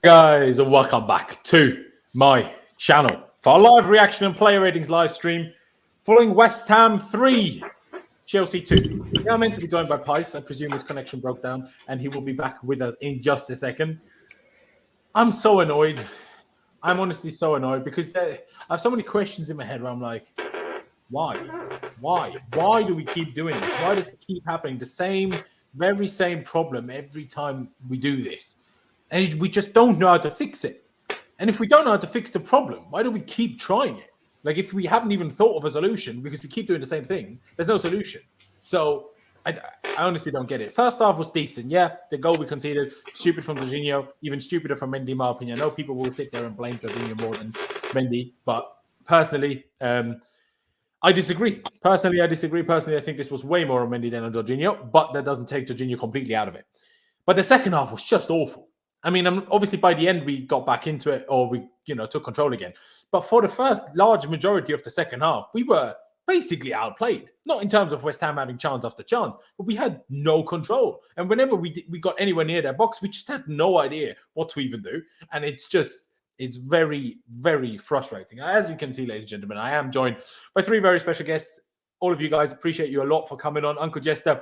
Guys, and welcome back to my channel for our live reaction and player ratings live stream following West Ham 3, Chelsea 2. We are meant to be joined by Pice. I presume his connection broke down and he will be back with us in just a second. I'm so annoyed. I'm honestly so annoyed because I have so many questions in my head where I'm like, why? Why do we keep doing this? Why does it keep happening? The very same problem every time we do this. And we just don't know how to fix it. And if we don't know how to fix the problem, why do we keep trying it? Like, if we haven't even thought of a solution because we keep doing the same thing, there's no solution. So I honestly don't get it. First half was decent. Yeah, the goal we conceded, stupid from Jorginho, even stupider from Mendy, in my opinion. I know people will sit there and blame Jorginho more than Mendy, but personally, I disagree. Personally, I think this was way more on Mendy than on Jorginho, but that doesn't take Jorginho completely out of it. But the second half was just awful. I mean, obviously by the end we got back into it, or we, took control again. But for the first large majority of the second half, we were basically outplayed. Not in terms of West Ham having chance after chance, but we had no control. And whenever we got anywhere near their box, we just had no idea what to even do. And it's very, very frustrating. As you can see, ladies and gentlemen, I am joined by three very special guests. All of you guys, appreciate you a lot for coming on. Uncle Jester,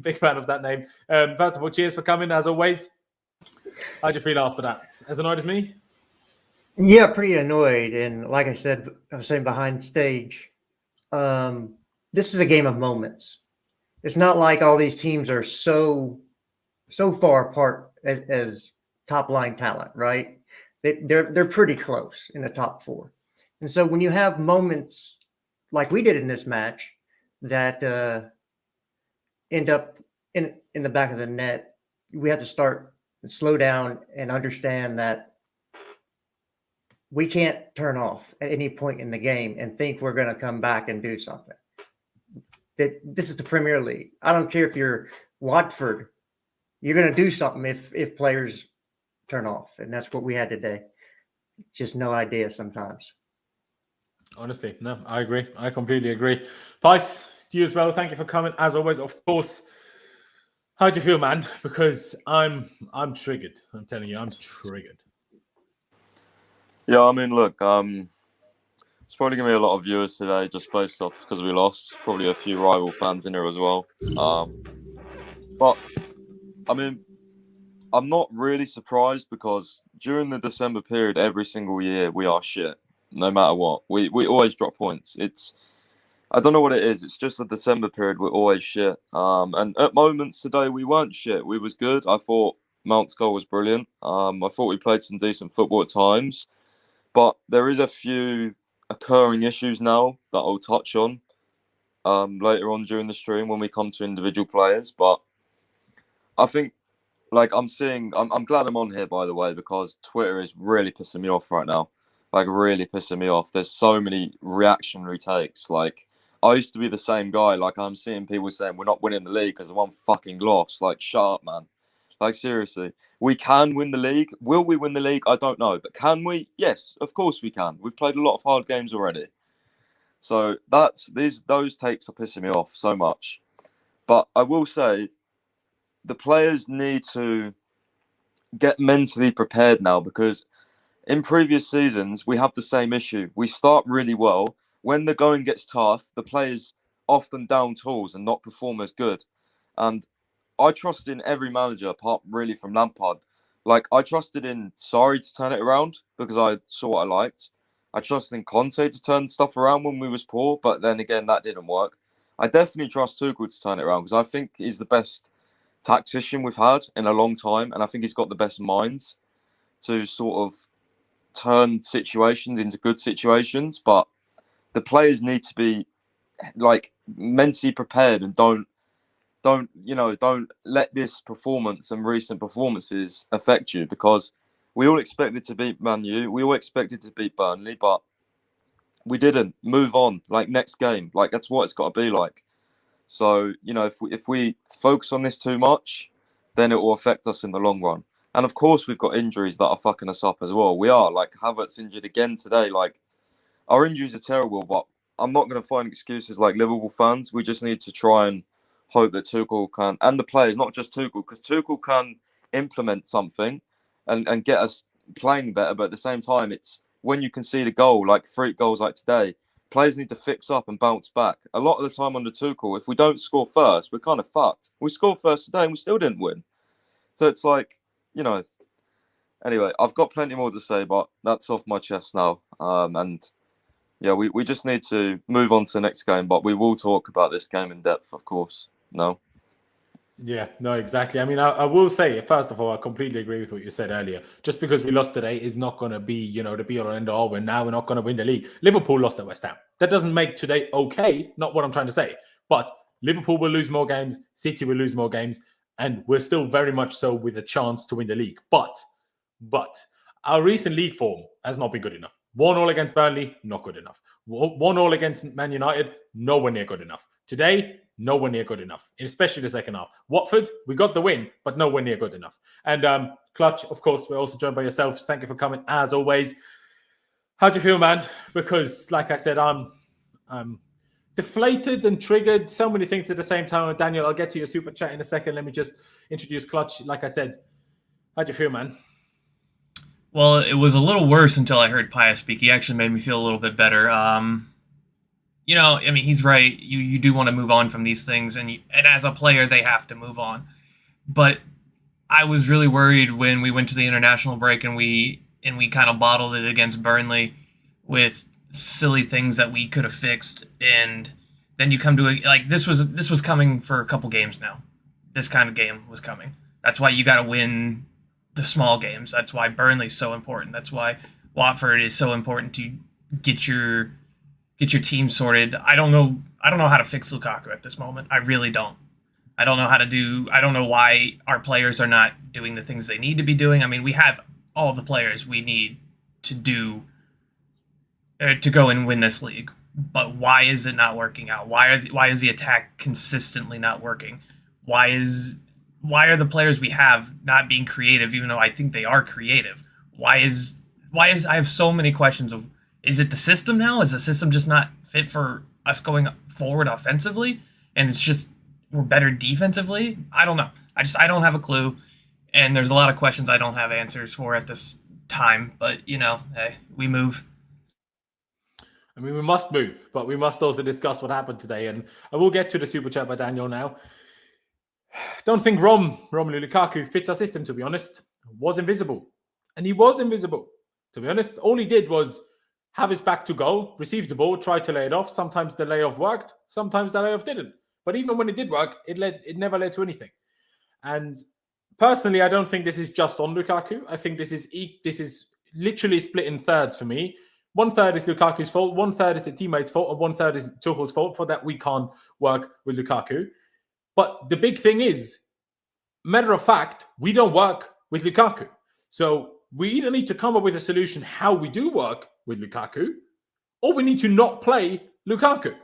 big fan of that name. First of all, cheers for coming, as always. How'd you feel after that? As annoyed as me? Yeah, pretty annoyed. And like I was saying behind stage, this is a game of moments. It's not like all these teams are so far apart as top line talent, right? They're pretty close in the top four. And so when you have moments like we did in this match that end up in the back of the net, we have to start and slow down and understand that we can't turn off at any point in the game and think we're going to come back and do something. This is the Premier League. I don't care if you're Watford, you're going to do something if players turn off. And that's what we had today. Just no idea sometimes. Honestly, no, I agree. I completely agree. Pice, to you as well. Thank you for coming. As always, of course. How do you feel, man? Because I'm triggered. I'm telling you, I'm triggered. Yeah, I mean, look, it's probably going to be a lot of viewers today just based off because we lost. Probably a few rival fans in here as well. But, I mean, I'm not really surprised because during the December period, every single year, we are shit. No matter what. We always drop points. I don't know what it is. It's just the December period. We're always shit. And at moments today, we weren't shit. We was good. I thought Mount's goal was brilliant. I thought we played some decent football at times. But there is a few occurring issues now that I'll touch on later on during the stream when we come to individual players. But I think, like, I'm glad I'm on here, by the way, because Twitter is really pissing me off right now. Like, really pissing me off. There's so many reactionary takes. Like, I used to be the same guy. Like, I'm seeing people saying we're not winning the league because of one fucking loss. Like, shut up, man. Like, seriously. We can win the league. Will we win the league? I don't know. But can we? Yes, of course we can. We've played a lot of hard games already. So those takes are pissing me off so much. But I will say the players need to get mentally prepared now because in previous seasons, we have the same issue. We start really well. When the going gets tough, the players often down tools and not perform as good. And I trust in every manager, apart really from Lampard. Like, I trusted in Sarri to turn it around because I saw what I liked. I trusted in Conte to turn stuff around when we was poor, but then again, that didn't work. I definitely trust Tuchel to turn it around because I think he's the best tactician we've had in a long time, and I think he's got the best minds to sort of turn situations into good situations. But the players need to be like mentally prepared and don't let this performance and recent performances affect you because we all expected to beat Man U, we all expected to beat Burnley, but we didn't. Move on, like next game, like that's what it's got to be like. So if we focus on this too much, then it will affect us in the long run. And of course, we've got injuries that are fucking us up as well. We are, like, Havertz injured again today. Like, our injuries are terrible, but I'm not going to find excuses like Liverpool fans. We just need to try and hope that Tuchel can, and the players, not just Tuchel, because Tuchel can implement something and get us playing better. But at the same time, it's when you concede a goal, like 3 goals like today, players need to fix up and bounce back. A lot of the time under Tuchel, if we don't score first, we're kind of fucked. We scored first today and we still didn't win. So it's like, you know, anyway, I've got plenty more to say, but that's off my chest now. And yeah, we just need to move on to the next game, but we will talk about this game in depth, of course. No? Yeah, no, exactly. I mean, I will say, first of all, I completely agree with what you said earlier. Just because we lost today is not going to be, you know, the be all and end all. We're not going to win the league. Liverpool lost at West Ham. That doesn't make today okay. Not what I'm trying to say. But Liverpool will lose more games. City will lose more games. And we're still very much so with a chance to win the league. But our recent league form has not been good enough. 1-1 against Burnley, not good enough. 1-1 against Man United, nowhere near good enough. Today, nowhere near good enough, especially the second half. Watford, we got the win, but nowhere near good enough. And Clutch, of course, we're also joined by yourself. Thank you for coming, as always. How do you feel, man? Because, like I said, I'm deflated and triggered. So many things at the same time. Daniel, I'll get to your super chat in a second. Let me just introduce Clutch. Like I said, how do you feel, man? Well, it was a little worse until I heard Pius speak. He actually made me feel a little bit better. You know, I mean, he's right. You do want to move on from these things, and as a player, they have to move on. But I was really worried when we went to the international break and we kind of bottled it against Burnley with silly things that we could have fixed, and then you come to this was coming for a couple games now. This kind of game was coming. That's why you got to win the small games. That's why Burnley's so important. That's why Watford is so important to get your team sorted. I don't know how to fix Lukaku at this moment. I really don't. I don't know why our players are not doing the things they need to be doing. I mean, we have all the players we need to do to go and win this league. But why is it not working out? Why is the attack consistently not working? Why are the players we have not being creative, even though I think they are creative? Why is I have so many questions of, is it the system now? Is the system just not fit for us going forward offensively? And it's just we're better defensively? I don't know. I don't have a clue. And there's a lot of questions I don't have answers for at this time. But, you know, hey, we move. I mean, we must move, but we must also discuss what happened today. And I will get to the super chat by Daniel now. Don't think Romelu Lukaku fits our system, to be honest. Was invisible. And he was invisible, to be honest. All he did was have his back to goal, receive the ball, try to lay it off. Sometimes the layoff worked. Sometimes the layoff didn't. But even when it did work, it never led to anything. And personally, I don't think this is just on Lukaku. I think this is literally split in thirds for me. 1/3 is Lukaku's fault, 1/3 is the teammates' fault, and 1/3 is Tuchel's fault for that we can't work with Lukaku. But the big thing is, matter of fact, we don't work with Lukaku. So we either need to come up with a solution how we do work with Lukaku, or we need to not play Lukaku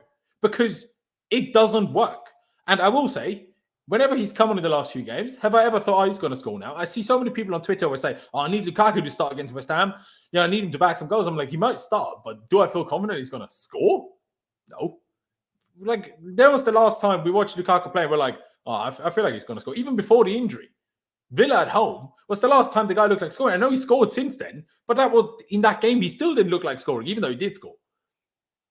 because it doesn't work. And I will say, whenever he's come on in the last few games, have I ever thought, he's going to score now? I see so many people on Twitter always say, I need Lukaku to start against West Ham. Yeah, I need him to back some goals. I'm like, he might start, but do I feel confident he's going to score? No. Like, there was the last time we watched Lukaku play, we're like, I feel like he's going to score. Even before the injury. Villa at home was the last time the guy looked like scoring. I know he scored since then, but that was in that game, he still didn't look like scoring, even though he did score.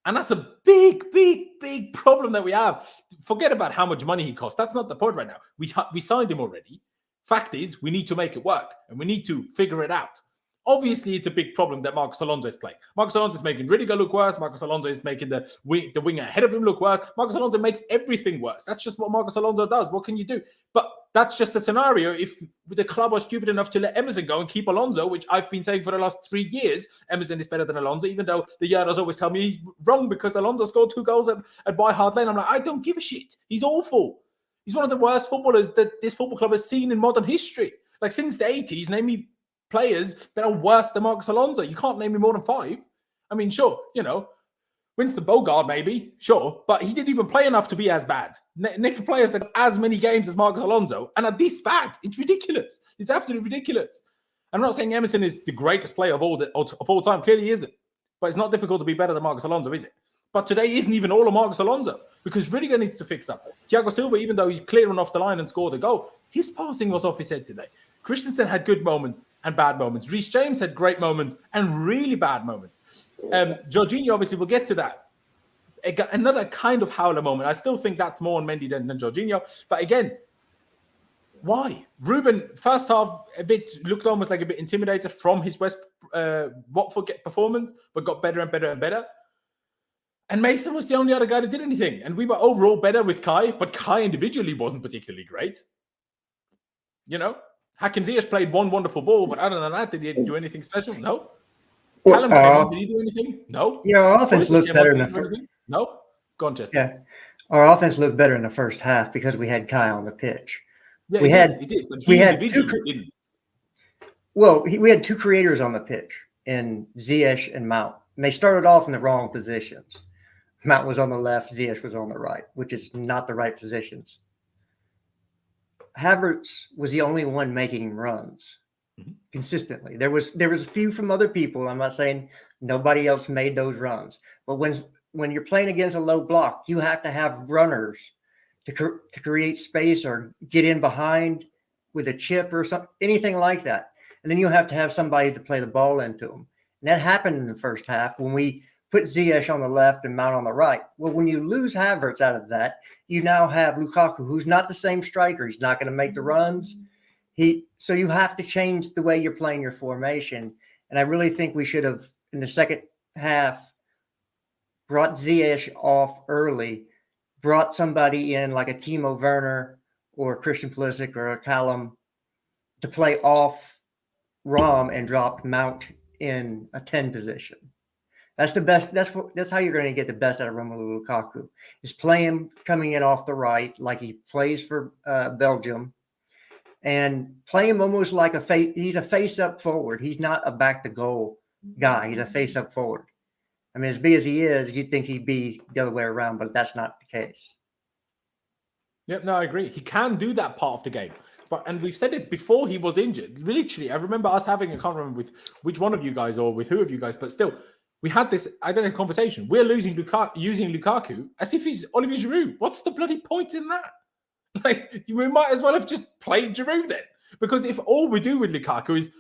And that's a big, big, big problem that we have. Forget about how much money he cost. That's not the point right now. We signed him already. Fact is, we need to make it work, and we need to figure it out. Obviously, it's a big problem that Marcos Alonso is playing. Marcos Alonso is making Rudiger look worse. Marcos Alonso is making the winger ahead of him look worse. Marcos Alonso makes everything worse. That's just what Marcos Alonso does. What can you do? But that's just a scenario if the club was stupid enough to let Emerson go and keep Alonso, which I've been saying for the last 3 years, Emerson is better than Alonso, even though the Yarders always tell me he's wrong because Alonso scored 2 goals at White Hart Lane. I'm like, I don't give a shit. He's awful. He's one of the worst footballers that this football club has seen in modern history. Like, since the 80s, name me players that are worse than Marcos Alonso. You can't name me more than 5. I mean, sure, Winston Bogart maybe, sure, but he didn't even play enough to be as bad. Name players that have as many games as Marcos Alonso and are this bad. It's ridiculous. It's absolutely ridiculous. I'm not saying Emerson is the greatest player of all time. Clearly he isn't. But it's not difficult to be better than Marcos Alonso, is it? But today isn't even all of Marcos Alonso because Rudiger needs to fix up. Thiago Silva, even though he's clearing off the line and scored a goal, his passing was off his head today. Christensen had good moments, and bad moments. Reece James had great moments and really bad moments. Jorginho, obviously, we'll get to that. Another kind of howler moment. I still think that's more on Mendy than Jorginho. But again, why? Ruben, first half, looked almost like a bit intimidated from his Watford performance, but got better and better and better. And Mason was the only other guy that did anything. And we were overall better with Kai, but Kai individually wasn't particularly great. You know? Hakim Ziyech played one wonderful ball, but other than that, did he do anything special? No. Callum came on, did he do anything? No. Yeah, our offense looked better in the first. No. Go on, Jester. Yeah, our offense looked better in the first half because we had Kai on the pitch. Yeah, we had two creators on the pitch in Ziyech and Mount, and they started off in the wrong positions. Mount was on the left, Ziyech was on the right, which is not the right positions. Havertz was the only one making runs consistently. There was a few from other people. I'm not saying nobody else made those runs, but when you're playing against a low block, you have to have runners to create space or get in behind with a chip or something, anything like that. And then you have to have somebody to play the ball into them. And that happened in the first half when we put Ziyech on the left and Mount on the right. Well, when you lose Havertz out of that, you now have Lukaku, who's not the same striker. He's not going to make the runs. So you have to change the way you're playing your formation. And I really think we should have, in the second half, brought Ziyech off early, brought somebody in like a Timo Werner or Christian Pulisic or a Callum to play off Rom and dropped Mount in a 10 position. That's the best. That's how you're going to get the best out of Romelu Lukaku, is play him coming in off the right like he plays for Belgium, and play him almost like he's a face-up forward. He's not a back-to-goal guy. He's a face-up forward. I mean, as big as he is, you'd think he'd be the other way around, but that's not the case. Yep, no, I agree. He can do that part of the game. And we've said it before he was injured. Literally, I remember us having a conversation with which one of you guys or with who of you guys, but still, we had this conversation. We're using Lukaku as if he's Olivier Giroud. What's the bloody point in that? Like, we might as well have just played Giroud then. Because if all we do with Lukaku is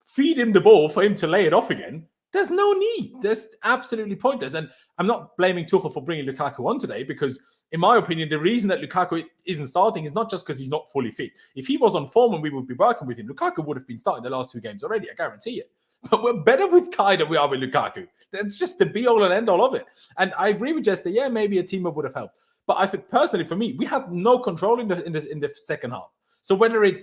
feed him the ball for him to lay it off again, there's no need. That's absolutely pointless. And I'm not blaming Tuchel for bringing Lukaku on today because, in my opinion, the reason that Lukaku isn't starting is not just because he's not fully fit. If he was on form and we would be working with him, Lukaku would have been starting the last 2 games already, I guarantee it. But we're better with Kai than we are with Lukaku. That's just the be-all and end-all of it. And I agree with Jester. Yeah, maybe a team-up would have helped. But I think, personally, for me, we had no control in the second half. So whether a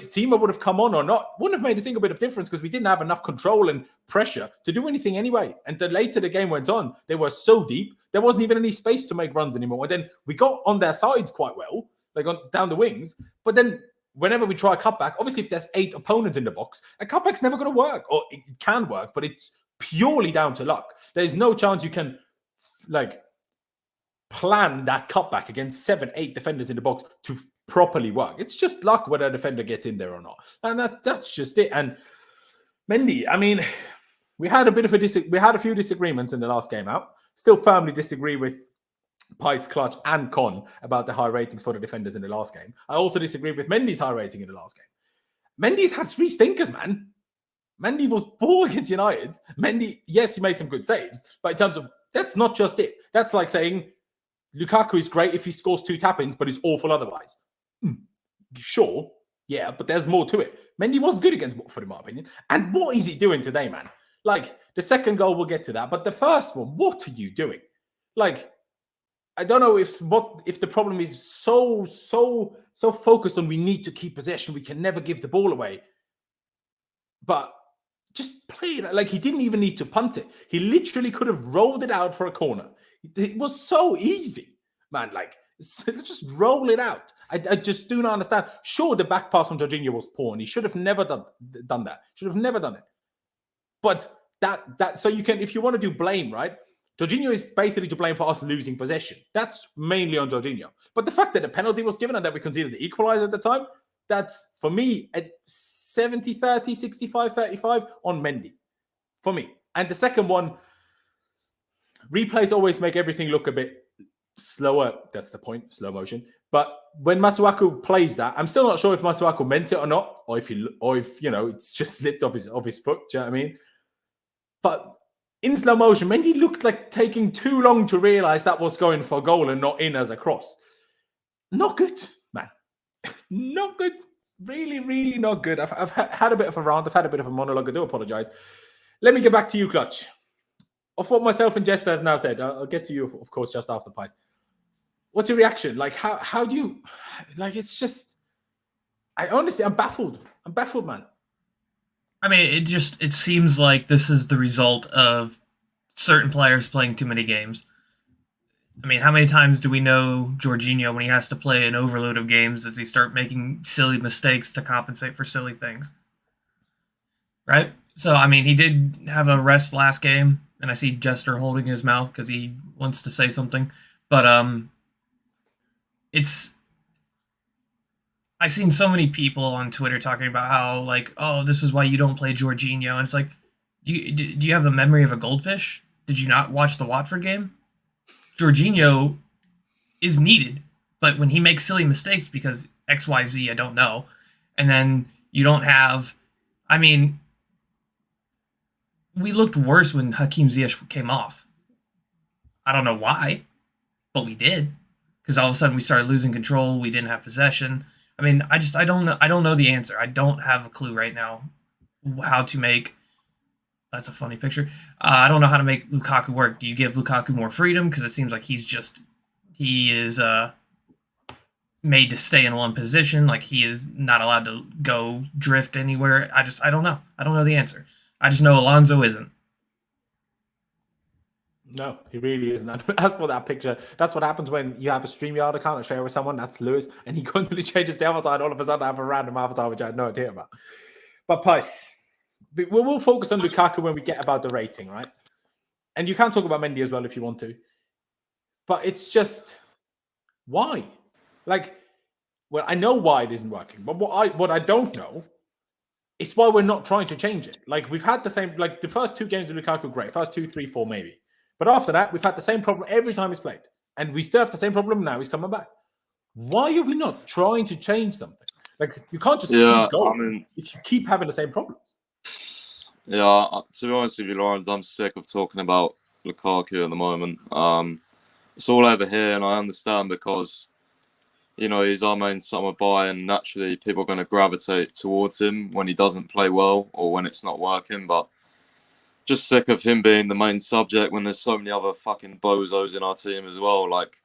team would have come on or not wouldn't have made a single bit of difference because we didn't have enough control and pressure to do anything anyway. And the later the game went on, they were so deep, there wasn't even any space to make runs anymore. And then we got on their sides quite well, like down the wings. But then whenever we try a cutback, obviously if there's 8 opponents in the box, a cutback's never going to work. Or it can work, but it's purely down to luck. There's no chance you can plan that cutback against 7-8 defenders in the box to properly work. It's just luck whether a defender gets in there or not. And that's just it. And Mendy, I mean, we had a few disagreements in the last game out. Still firmly disagree with Pice, Clutch, and Con about the high ratings for the defenders in the last game. I also disagree with Mendy's high rating in the last game. Mendy's had 3 stinkers, man. Mendy was poor against United. Mendy, yes, he made some good saves, but in terms of, that's not just it. That's like saying Lukaku is great if he scores 2 tap-ins, but he's awful otherwise. Sure, yeah, but there's more to it. Mendy was good against Watford, in my opinion. And what is he doing today, man? Like, the second goal, we'll get to that. But the first one, what are you doing? Like, I don't know if the problem is so focused on we need to keep possession, we can never give the ball away. But just play it. Like, he didn't even need to punt it. He literally could have rolled it out for a corner. It was so easy, man. Like, just roll it out. I just do not understand. Sure, the back pass from Jorginho was poor, and he should have never done that. Should have never done it. But so you can, if you want to do blame, right? Jorginho is basically to blame for us losing possession. That's mainly on Jorginho. But the fact that the penalty was given and that we conceded the equalizer at the time, that's, for me, at 70-30, 65-35 on Mendy. For me. And the second one, replays always make everything look a bit slower. That's the point, slow motion. But when Masuaku plays that, I'm still not sure if Masuaku meant it or not, or if it's just slipped off his foot. Do you know what I mean? But in slow motion, Mendy looked like taking too long to realize that was going for a goal and not in as a cross. Not good, man. Not good. Really, really not good. I've had a bit of a rant. I've had a bit of a monologue. I do apologize. Let me get back to you, Clutch. Of what myself and Jester have now said, I'll get to you, of course, just after Pies. What's your reaction? Like, how do you... Like, it's just... I'm baffled. I'm baffled, man. I mean, it seems like this is the result of certain players playing too many games. I mean, how many times do we know Jorginho, when he has to play an overload of games, does he start making silly mistakes to compensate for silly things? Right? So, I mean, he did have a rest last game, and I see Jester holding his mouth because he wants to say something. But I've seen so many people on Twitter talking about how, like, oh, this is why you don't play Jorginho. And it's like, do you have the memory of a goldfish? Did you not watch the Watford game? Jorginho is needed, but when he makes silly mistakes because XYZ, I don't know, and then you don't have... I mean, we looked worse when Hakim Ziyech came off. I don't know why, but we did. Because all of a sudden we started losing control, we didn't have possession. I mean, I don't know the answer. I don't have a clue right now how to make... That's a funny picture. I don't know how to make Lukaku work. Do you give Lukaku more freedom? Because it seems like he is made to stay in one position. Like, he is not allowed to go drift anywhere. I don't know. I don't know the answer. I just know Alonso isn't. No, he really isn't. And as for that picture, that's what happens when you have a StreamYard account and share with someone. That's Lewis, and he constantly changes the avatar, and all of a sudden I have a random avatar which I had no idea about. But Pice, we'll focus on Lukaku when we get about the rating, right? And you can talk about Mendy as well if you want to. But it's just, why? Like, well, I know why it isn't working, but what I don't know is why we're not trying to change it. Like, we've had the same, like, the first two games with Lukaku, great. First 2, 3, 4, maybe. But after that, we've had the same problem every time he's played. And we still have the same problem now he's coming back. Why are we not trying to change something? Like, you can't just keep going if you keep having the same problems. Yeah, to be honest with you, Laurenz, I'm sick of talking about Lukaku at the moment. It's all over here, and I understand because, he's our main summer buy, and naturally people are going to gravitate towards him when he doesn't play well or when it's not working. But just sick of him being the main subject when there's so many other fucking bozos in our team as well. Like,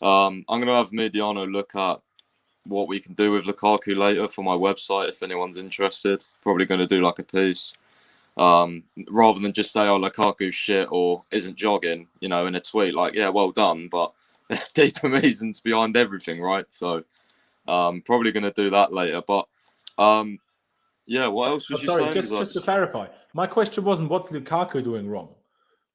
I'm going to have Mediano look at what we can do with Lukaku later for my website if anyone's interested. Probably going to do like a piece. Rather than just say, oh, Lukaku's shit or isn't jogging, in a tweet, like, yeah, well done, but there's deeper reasons behind everything, right? So probably going to do that later. But yeah, what else was you saying? Just to clarify, my question wasn't what's Lukaku doing wrong.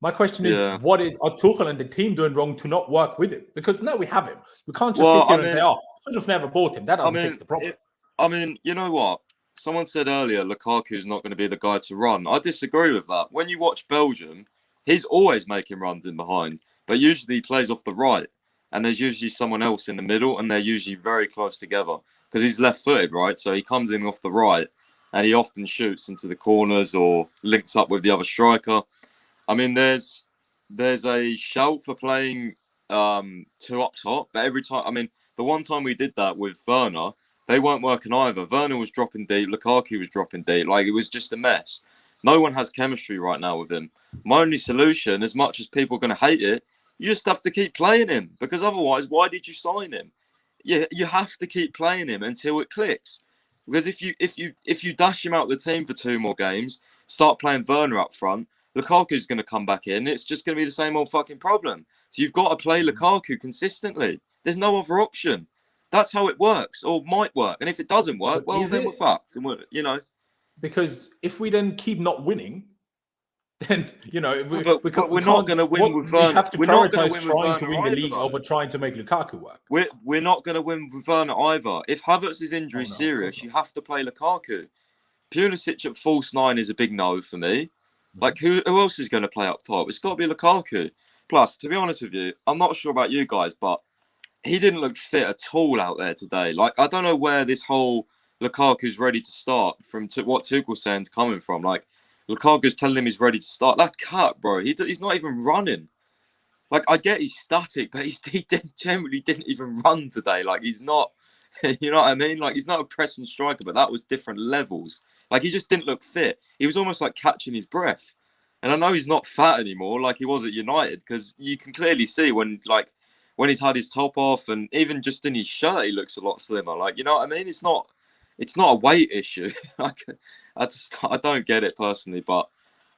My question is, what are Tuchel and the team doing wrong to not work with him? Because now we have him. We can't just sit here and say, oh, should have never bought him. That doesn't fix the problem. You know what? Someone said earlier, Lukaku's not going to be the guy to run. I disagree with that. When you watch Belgium, he's always making runs in behind, but usually he plays off the right, and there's usually someone else in the middle, and they're usually very close together because he's left-footed, right? So he comes in off the right, and he often shoots into the corners or links up with the other striker. I mean, there's a shout for playing two up top, but every time, the one time we did that with Werner, they weren't working either. Werner was dropping deep. Lukaku was dropping deep. Like, it was just a mess. No one has chemistry right now with him. My only solution, as much as people are going to hate it, you just have to keep playing him. Because otherwise, why did you sign him? You have to keep playing him until it clicks. Because if you dash him out of the team for 2 more games, start playing Werner up front, Lukaku's going to come back in. It's just going to be the same old fucking problem. So you've got to play Lukaku consistently. There's no other option. That's how it works, or might work. And if it doesn't work, well, then we're fucked. And because if we then keep not winning, then we're not going to win with Werner. We're not going to win trying to win the league over trying to make Lukaku work. We're not going to win with Werner either. If Havertz's injury is serious, you have to play Lukaku. Pulisic at false 9 is a big no for me. Like, who else is going to play up top? It's got to be Lukaku. Plus, to be honest with you, I'm not sure about you guys, but he didn't look fit at all out there today. Like, I don't know where this whole Lukaku's ready to start from what Tuchel's saying is coming from. Like, Lukaku's telling him he's ready to start. That cut, bro, he's not even running. Like, I get he's static, but generally didn't even run today. Like, he's not, you know what I mean? Like, he's not a pressing striker, but that was different levels. Like, he just didn't look fit. He was almost like catching his breath. And I know he's not fat anymore like he was at United, because you can clearly see when he's had his top off, and even just in his shirt, he looks a lot slimmer. Like, you know what I mean? It's not a weight issue. I don't get it personally, but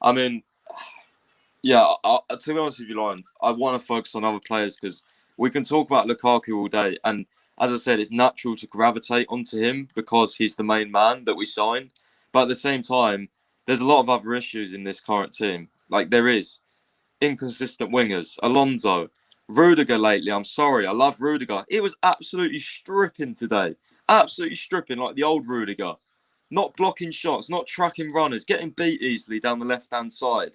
I mean, yeah. To be honest with you, Laurenz, I want to focus on other players, because we can talk about Lukaku all day, and as I said, it's natural to gravitate onto him because he's the main man that we signed. But at the same time, there's a lot of other issues in this current team. Like, there is inconsistent wingers. Alonso, Rudiger lately. I'm sorry, I love Rudiger. He was absolutely stripping today. Absolutely stripping, like the old Rudiger. Not blocking shots, not tracking runners, getting beat easily down the left-hand side.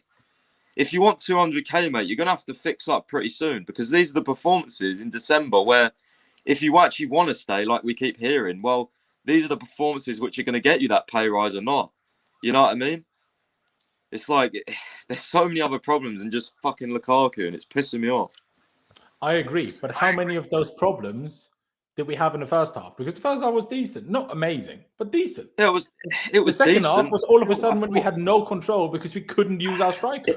If you want 200k, mate, you're going to have to fix up pretty soon, because these are the performances in December where if you actually want to stay, like we keep hearing, well, these are the performances which are going to get you that pay rise or not. You know what I mean? It's like, there's so many other problems than just fucking Lukaku, and it's pissing me off. I agree, but how many of those problems did we have in the first half? Because the first half was decent, not amazing, but decent. Yeah, it was the second decent. half was all of a sudden when we had no control because we couldn't use our striker.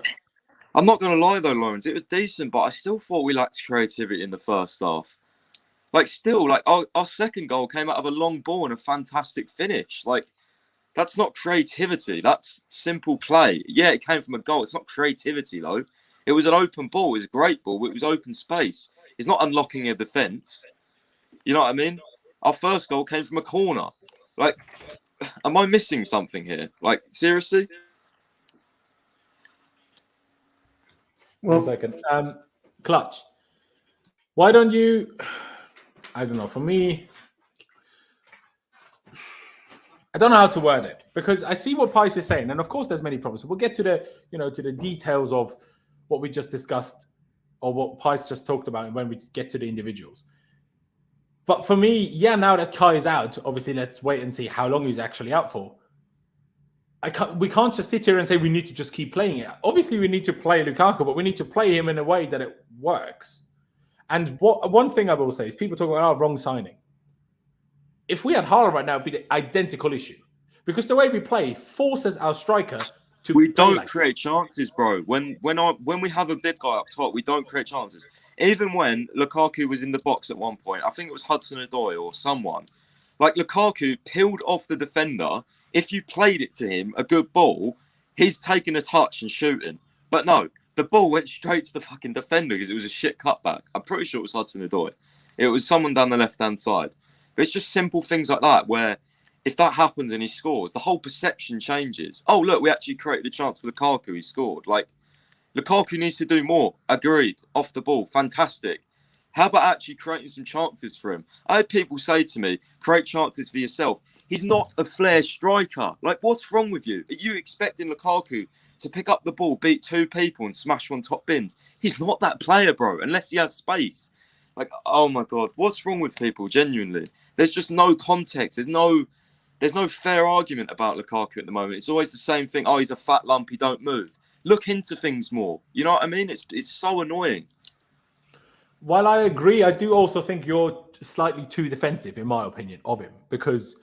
I'm not going to lie though, Laurenz, it was decent, but I still thought we lacked creativity in the first half. Like, still, like our second goal came out of a long ball and a fantastic finish. Like, that's not creativity. That's simple play. Yeah, it came from a goal. It's not creativity, though. It was an open ball. It was a great ball. It was open space. It's not unlocking a defence. You know what I mean? Our first goal came from a corner. Like, am I missing something here? Like, seriously? Well, 1 second. Clutch. Why don't you... I don't know. For me... I don't know how to word it, because I see what Pice is saying, and of course there's many problems. We'll get to the details of what we just discussed, or what Pice just talked about when we get to the individuals. But for me, yeah, now that Kai is out, obviously let's wait and see how long he's actually out for. We can't just sit here and say we need to just keep playing it. Obviously, we need to play Lukaku, but we need to play him in a way that it works. And one thing I will say is people talk about wrong signing. If we had Haaland right now, it would be the identical issue. Because the way we play forces our striker to... We don't create chances, bro. When we have a big guy up top, we don't create chances. Even when Lukaku was in the box at one point, I think it was Hudson-Odoi or someone. Like, Lukaku peeled off the defender. If you played it to him, a good ball, he's taking a touch and shooting. But no, the ball went straight to the fucking defender because it was a shit cutback. I'm pretty sure it was Hudson-Odoi. It was someone down the left-hand side. But it's just simple things like that where if that happens and he scores, the whole perception changes. Oh, look, we actually created a chance for Lukaku. He scored. Like, Lukaku needs to do more. Agreed. Off the ball. Fantastic. How about actually creating some chances for him? I had people say to me, create chances for yourself. He's not a flair striker. Like, what's wrong with you? Are you expecting Lukaku to pick up the ball, beat two people and smash one top bins? He's not that player, bro, unless he has space. Like, oh my God, what's wrong with people, genuinely? There's just no context. There's no fair argument about Lukaku at the moment. It's always the same thing. Oh, he's a fat lump, he don't move. Look into things more. You know what I mean? It's so annoying. While I agree, I do also think you're slightly too defensive, in my opinion, of him. Because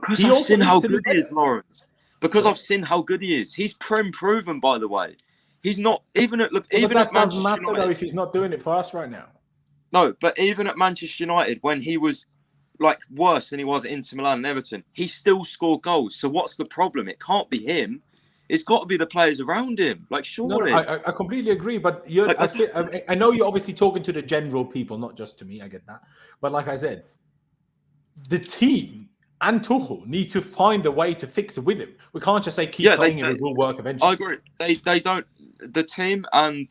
I've seen how good he is, Laurenz. Because I've seen how good he is. He's proven, by the way. He's not, even at Manchester United, United, if he's not doing it for us right now. No, but even at Manchester United, when he was like worse than he was at Inter Milan and Everton, he still scored goals. So what's the problem? It can't be him. It's got to be the players around him. Like, surely. No, I completely agree. But I know you're obviously talking to the general people, not just to me. I get that. But like I said, the team and Tuchel need to find a way to fix it with him. We can't just say keep playing him. It will work eventually. I agree. They don't. The team and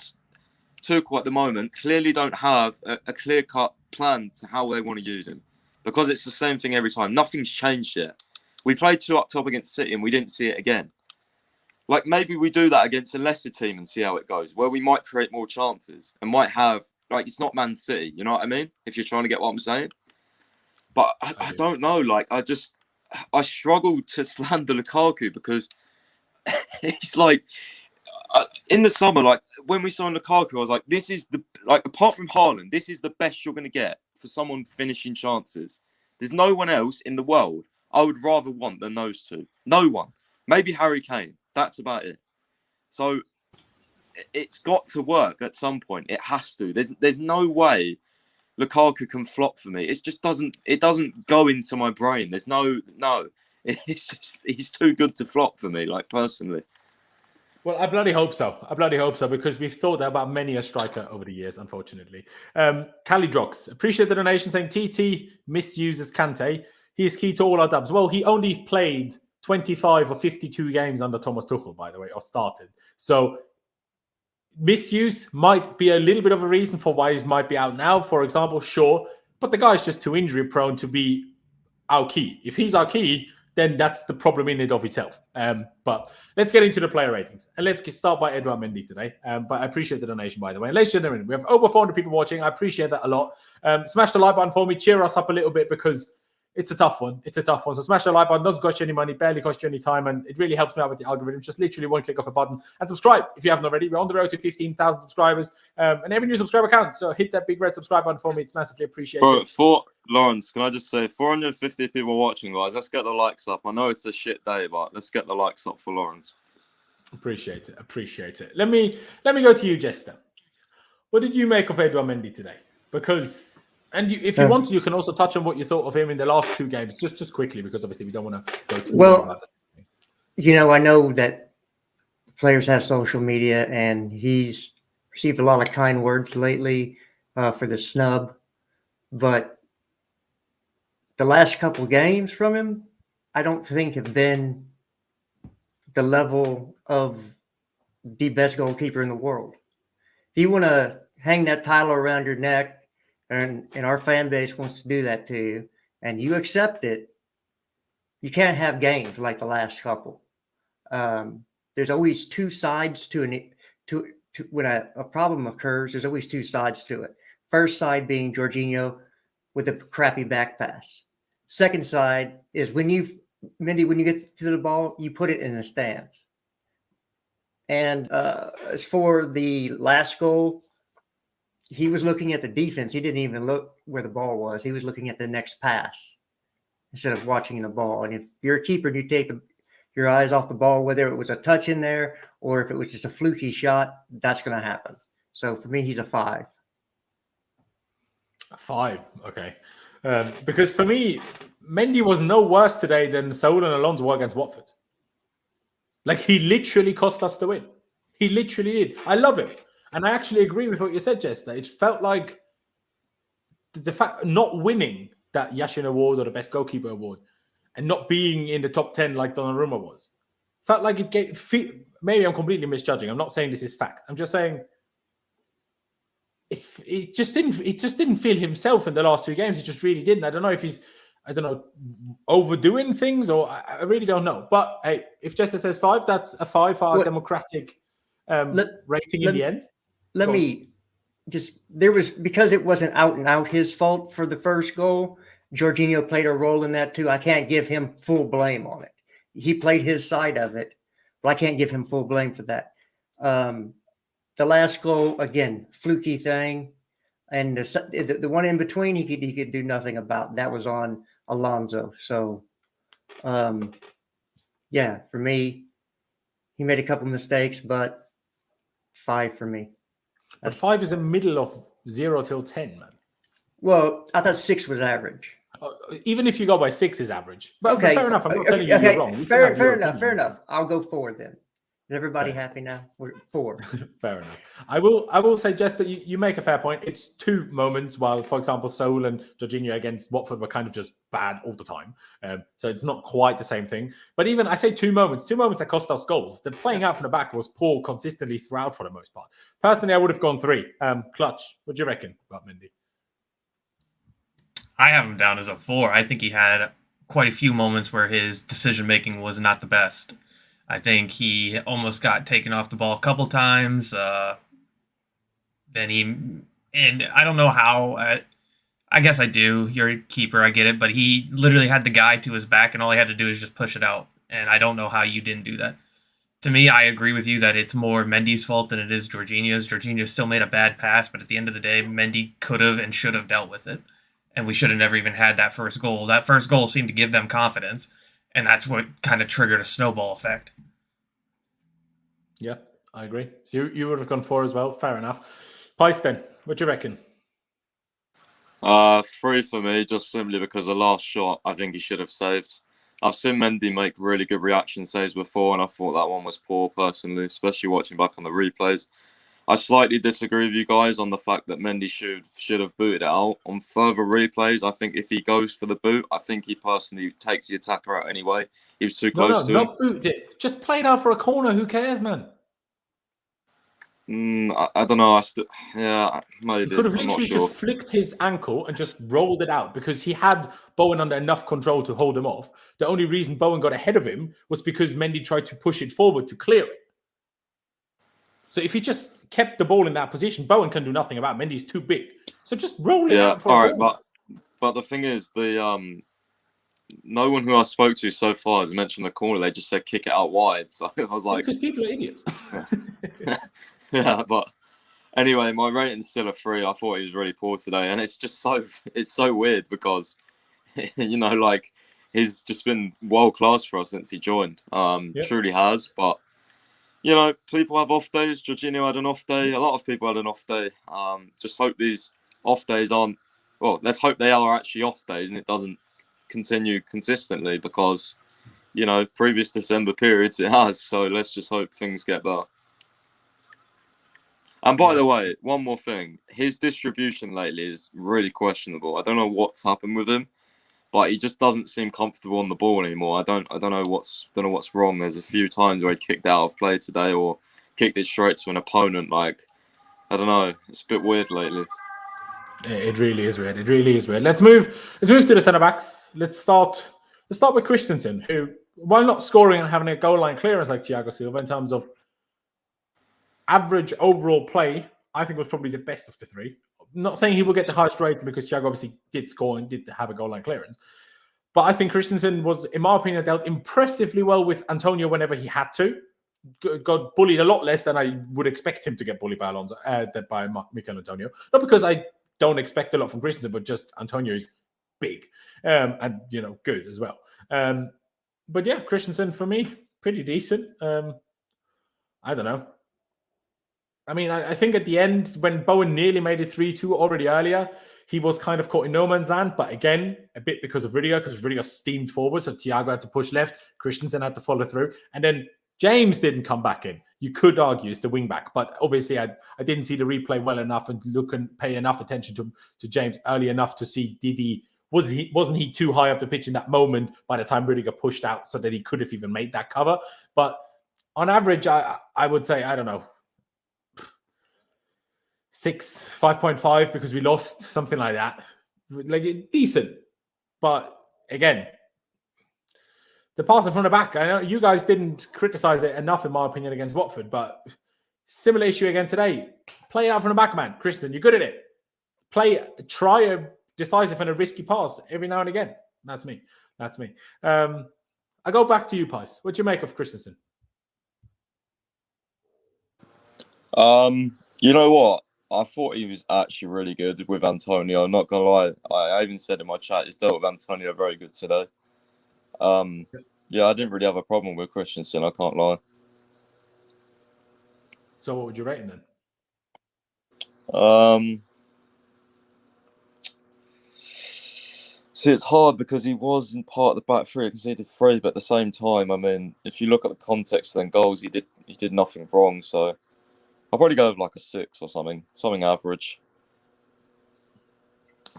Tuchel at the moment clearly don't have a clear-cut plan to how they want to use him, because it's the same thing every time. Nothing's changed yet. We played 2 up top against City and we didn't see it again. Like, maybe we do that against a lesser team and see how it goes, where we might create more chances and might have, like, it's not Man City, you know what I mean? If you're trying to get what I'm saying. But I don't know, like, I struggle to slander Lukaku because he's like, in the summer, like, when we signed Lukaku, I was like, this is apart from Haaland, this is the best you're going to get for someone finishing chances. There's no one else in the world I would rather want than those two. No one. Maybe Harry Kane. That's about it. So it's got to work at some point. It has to. There's no way Lukaku can flop for me. It just doesn't go into my brain. There's no. It's just he's too good to flop for me, like, personally. Well, I bloody hope so. Because we've thought that about many a striker over the years, unfortunately. Cali Drox, appreciate the donation saying TT misuses Kante. He is key to all our dubs. Well, he only played 25 or 52 games under Thomas Tuchel, by the way, or started. So misuse might be a little bit of a reason for why he might be out now, for example, sure. But the guy's just too injury prone to be our key. If he's our key, then that's the problem in and of itself. But let's get into the player ratings. And let's start by Edouard Mendy today. But I appreciate the donation, by the way. Ladies and gentlemen, we have over 400 people watching. I appreciate that a lot. Smash the like button for me. Cheer us up a little bit because it's a tough one. So smash the like button. Doesn't cost you any money, barely cost you any time, and it really helps me out with the algorithm. Just literally one click of a button and subscribe if you haven't already. We're on the road to 15,000 subscribers, and every new subscriber counts. So hit that big red subscribe button for me. It's massively appreciated. Bro, Laurenz, can I just say, 450 people watching, guys. Let's get the likes up. I know it's a shit day, but let's get the likes up for Laurenz. Appreciate it. Let me go to you, Jester. What did you make of Edouard Mendy today? Because. And if you want to, you can also touch on what you thought of him in the last two games, just quickly, because obviously we don't want to go too long about this. You know, I know that players have social media, and he's received a lot of kind words lately for the snub. But the last couple games from him, I don't think have been the level of the best goalkeeper in the world. If you want to hang that title around your neck, and our fan base wants to do that to you, and you accept it, you can't have games like the last couple. There's always two sides to when a problem occurs. There's always two sides to it. First side being Jorginho with a crappy back pass. Second side is Mendy, when you get to the ball, you put it in the stands. And as for the last goal, he was looking at the defense. He didn't even look where the ball was. He was looking at the next pass instead of watching the ball. And if you're a keeper and you take your eyes off the ball, whether it was a touch in there or if it was just a fluky shot, that's going to happen. So for me, he's a 5. A 5, okay. Because for me, Mendy was no worse today than Saul and Alonso were against Watford. Like, he literally cost us the win. He literally did. I love him. And I actually agree with what you said, Jester. It felt like the fact not winning that Yashin Award or the Best Goalkeeper Award and not being in the top 10 like Donnarumma was, felt like it gave... Maybe I'm completely misjudging. I'm not saying this is fact. I'm just saying it just didn't feel himself in the last two games. It just really didn't. I don't know if he's, overdoing things, or I really don't know. But hey, if Jester says 5, that's a 5 for our democratic rating in the end. Let me just, because it wasn't out and out his fault for the first goal, Jorginho played a role in that too. I can't give him full blame on it. He played his side of it, but I can't give him full blame for that. The last goal, again, fluky thing. And the one in between, he could do nothing about. That was on Alonso. So, yeah, for me, he made a couple mistakes, but 5 for me. But 5 is a middle of 0 till 10, man. Well, I thought 6 was average. Even if you go by 6 is average. But okay, fair enough. I'm not telling you you're wrong. Fair enough. I'll go 4 then. Is everybody happy now? We're 4. Fair enough. I will say, Jess, that you make a fair point. It's 2 moments, while, for example, Saul and Jorginho against Watford were kind of just bad all the time. So it's not quite the same thing. But even, I say 2 moments that cost us goals. The playing out from the back was poor consistently throughout for the most part. Personally, I would have gone 3. Clutch, what do you reckon about Mendy? I have him down as a 4. I think he had quite a few moments where his decision-making was not the best. I think he almost got taken off the ball a couple times. And I don't know how. I guess I do. You're a keeper, I get it, but he literally had the guy to his back, and all he had to do is just push it out. And I don't know how you didn't do that. To me, I agree with you that it's more Mendy's fault than it is Jorginho's. Jorginho still made a bad pass, but at the end of the day, Mendy could have and should have dealt with it. And we should have never even had that first goal. That first goal seemed to give them confidence, and that's what kind of triggered a snowball effect. Yeah, I agree. So you would have gone 4 as well. Fair enough. Pice then, what do you reckon? 3 for me, just simply because the last shot I think he should have saved. I've seen Mendy make really good reaction saves before, and I thought that one was poor personally, especially watching back on the replays. I slightly disagree with you guys on the fact that Mendy should have booted it out. On further replays, I think if he goes for the boot, I think he personally takes the attacker out anyway. He was too close to him. Not boot it. Just play it out for a corner. Who cares, man? I don't know. Maybe. He could have I'm not literally sure. just flicked his ankle and just rolled it out because he had Bowen under enough control to hold him off. The only reason Bowen got ahead of him was because Mendy tried to push it forward to clear it. So if he just kept the ball in that position, Bowen can do nothing about it. Mendy's too big. So just roll it out for all a right, corner. but the thing is, no one who I spoke to so far has mentioned the corner. They just said kick it out wide. So I was like, because people are idiots. yeah, but anyway, my rating's still a 3. I thought he was really poor today, and it's so weird because like he's just been world class for us since he joined. Truly has, but people have off days. Jorginho had an off day. A lot of people had an off day. Just hope these off days aren't. Well, let's hope they are actually off days, and it doesn't continue consistently because previous December periods it has. So let's just hope things get better. And by the way, one more thing. His distribution lately is really questionable. I don't know what's happened with him, but he just doesn't seem comfortable on the ball anymore. I don't know what's wrong. There's a few times where he kicked out of play today or kicked it straight to an opponent. Like, I don't know. It's a bit weird lately. It really is weird. It really is weird. Let's move to the centre backs. Let's start with Christensen, who, while not scoring and having a goal line clearance like Thiago Silva in terms of average overall play, I think was probably the best of the 3. I'm not saying he will get the highest rating because Thiago obviously did score and did have a goal line clearance. But I think Christensen was, in my opinion, dealt impressively well with Antonio whenever he had to. Got bullied a lot less than I would expect him to get bullied by Alonso, by Mikel Antonio. Not because I don't expect a lot from Christensen, but just Antonio is big and good as well. But yeah, Christensen for me, pretty decent. I don't know. I mean, I think at the end, when Bowen nearly made it 3-2 already earlier, he was kind of caught in no man's land. But again, a bit because of Rudiger, because Rudiger steamed forward. So Thiago had to push left. Christensen had to follow through. And then James didn't come back in. You could argue it's the wing back. But obviously, I didn't see the replay well enough and look and pay enough attention to James early enough to see wasn't he too high up the pitch in that moment by the time Rudiger pushed out so that he could have even made that cover. But on average, I would say, I don't know, 5.5 because we lost, something like that. Like, decent. But again, the passing from the back, I know you guys didn't criticize it enough, in my opinion, against Watford, but similar issue again today. Play out from the back, man. Christensen, you're good at it. Try a decisive and a risky pass every now and again. That's me. I go back to you, Pice. What do you make of Christensen? You know what? I thought he was actually really good with Antonio. I'm not gonna lie. I even said in my chat he's dealt with Antonio very good today. Yeah, I didn't really have a problem with Christensen. I can't lie. So, what would you rate him then? See, it's hard because he was in part of the back 3, conceded 3, but at the same time, I mean, if you look at the context of the goals, he did nothing wrong. So I'll probably go with like a 6 or something average.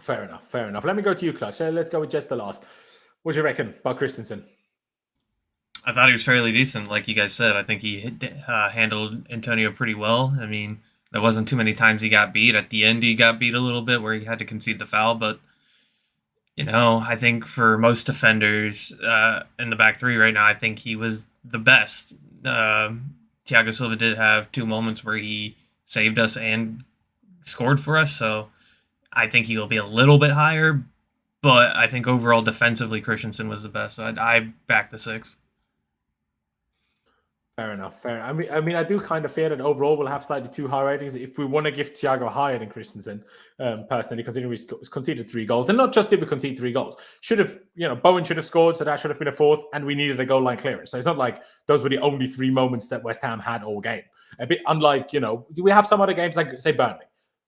Fair enough. Let me go to you, Clutch. Let's go with Jester last. What do you reckon about Christensen? I thought he was fairly decent, like you guys said. I think he handled Antonio pretty well. I mean, there wasn't too many times he got beat. At the end, he got beat a little bit where he had to concede the foul. But, I think for most defenders in the back 3 right now, I think he was the best. Thiago Silva did have 2 moments where he saved us and scored for us, so I think he'll be a little bit higher, but I think overall defensively Christensen was the best. So I back the 6. Fair enough. Fair. I mean, I do kind of fear that overall we'll have slightly too high ratings if we want to give Thiago higher than Christensen. Personally, considering we conceded 3 goals, and not just did we concede 3 goals, should have, Bowen should have scored, so that should have been a 4th, and we needed a goal line clearance. So it's not like those were the only 3 moments that West Ham had all game. A bit unlike, we have some other games like say Burnley.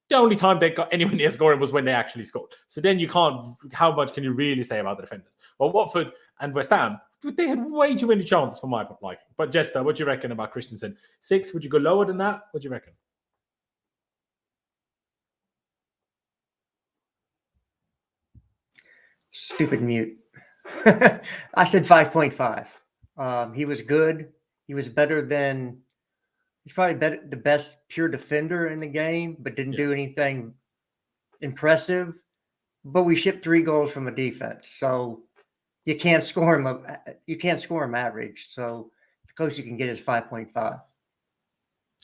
The only time they got anyone near scoring was when they actually scored. So then you can't. How much can you really say about the defenders? Well, Watford and West Ham, they had way too many chances for my liking. But Jester, what do you reckon about Christensen? 6? Would you go lower than that? What do you reckon? Stupid mute. I said 5.5. He was good. He was better than. He's probably the best pure defender in the game, but didn't do anything impressive. But we shipped 3 goals from a defense, so you can't score him. You can't score him average. So the closest you can get is 5.5.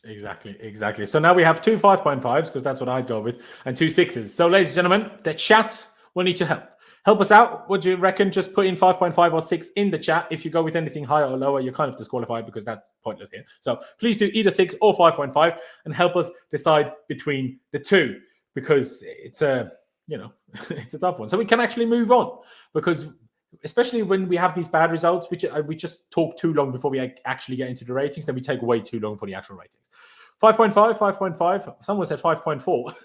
Exactly. So now we have 2 5.5s because that's what I'd go with, and 2 6s. So, ladies and gentlemen, the chat will need to help us out. What do you reckon? Just put in 5.5 or 6 in the chat. If you go with anything higher or lower, you're kind of disqualified because that's pointless here. So please do either 6 or 5.5 and help us decide between the 2, because it's it's a tough one. So we can actually move on, because especially when we have these bad results, which we just talk too long before we actually get into the ratings, then we take way too long for the actual ratings. 5.5, 5.5. Someone said 5.4.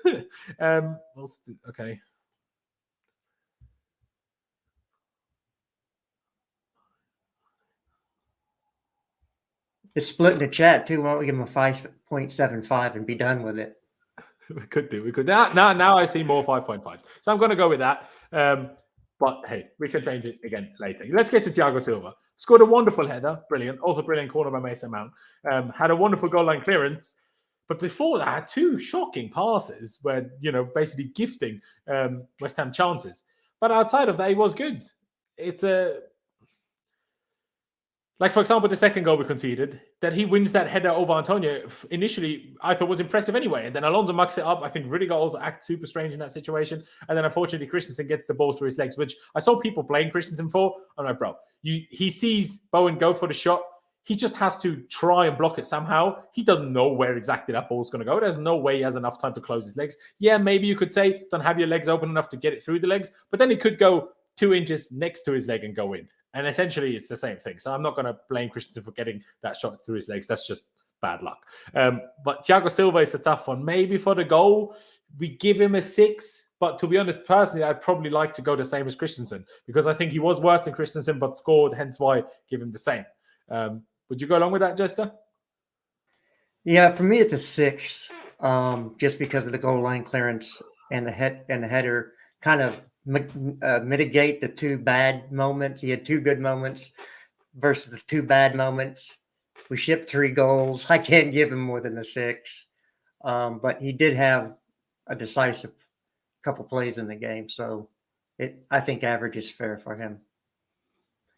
Okay. It's split in the chat too. Why don't we give him a 5.75 and be done with it? We could. Now I see more 5.5s. So I'm going to go with that. But hey, we can change it again later. Let's get to Thiago Silva. Scored a wonderful header. Brilliant. Also brilliant corner by Mason Mount. Had a wonderful goal line clearance. But before that, 2 shocking passes where, basically gifting West Ham chances. But outside of that, he was good. It's like, for example, the second goal we conceded, that he wins that header over Antonio, initially, I thought was impressive anyway. And then Alonso mucks it up. I think Rudiger also acts super strange in that situation. And then, unfortunately, Christensen gets the ball through his legs, which I saw people blame Christensen for. I'm like, bro, he sees Bowen go for the shot. He just has to try and block it somehow. He doesn't know where exactly that ball's going to go. There's no way he has enough time to close his legs. Yeah, maybe you could say, don't have your legs open enough to get it through the legs. But then he could go 2 inches next to his leg and go in. And essentially, it's the same thing. So I'm not going to blame Christensen for getting that shot through his legs. That's just bad luck. But Thiago Silva is a tough one. Maybe for the goal, we give him a 6. But to be honest, personally, I'd probably like to go the same as Christensen, because I think he was worse than Christensen but scored, hence why I give him the same. Would you go along with that, Jester? Yeah, for me, it's a 6, just because of the goal line clearance and the header kind of mitigate the 2 bad moments. He had 2 good moments versus the 2 bad moments. We shipped 3 goals. I can't give him more than a 6, but he did have a decisive couple plays in the game. So I think average is fair for him,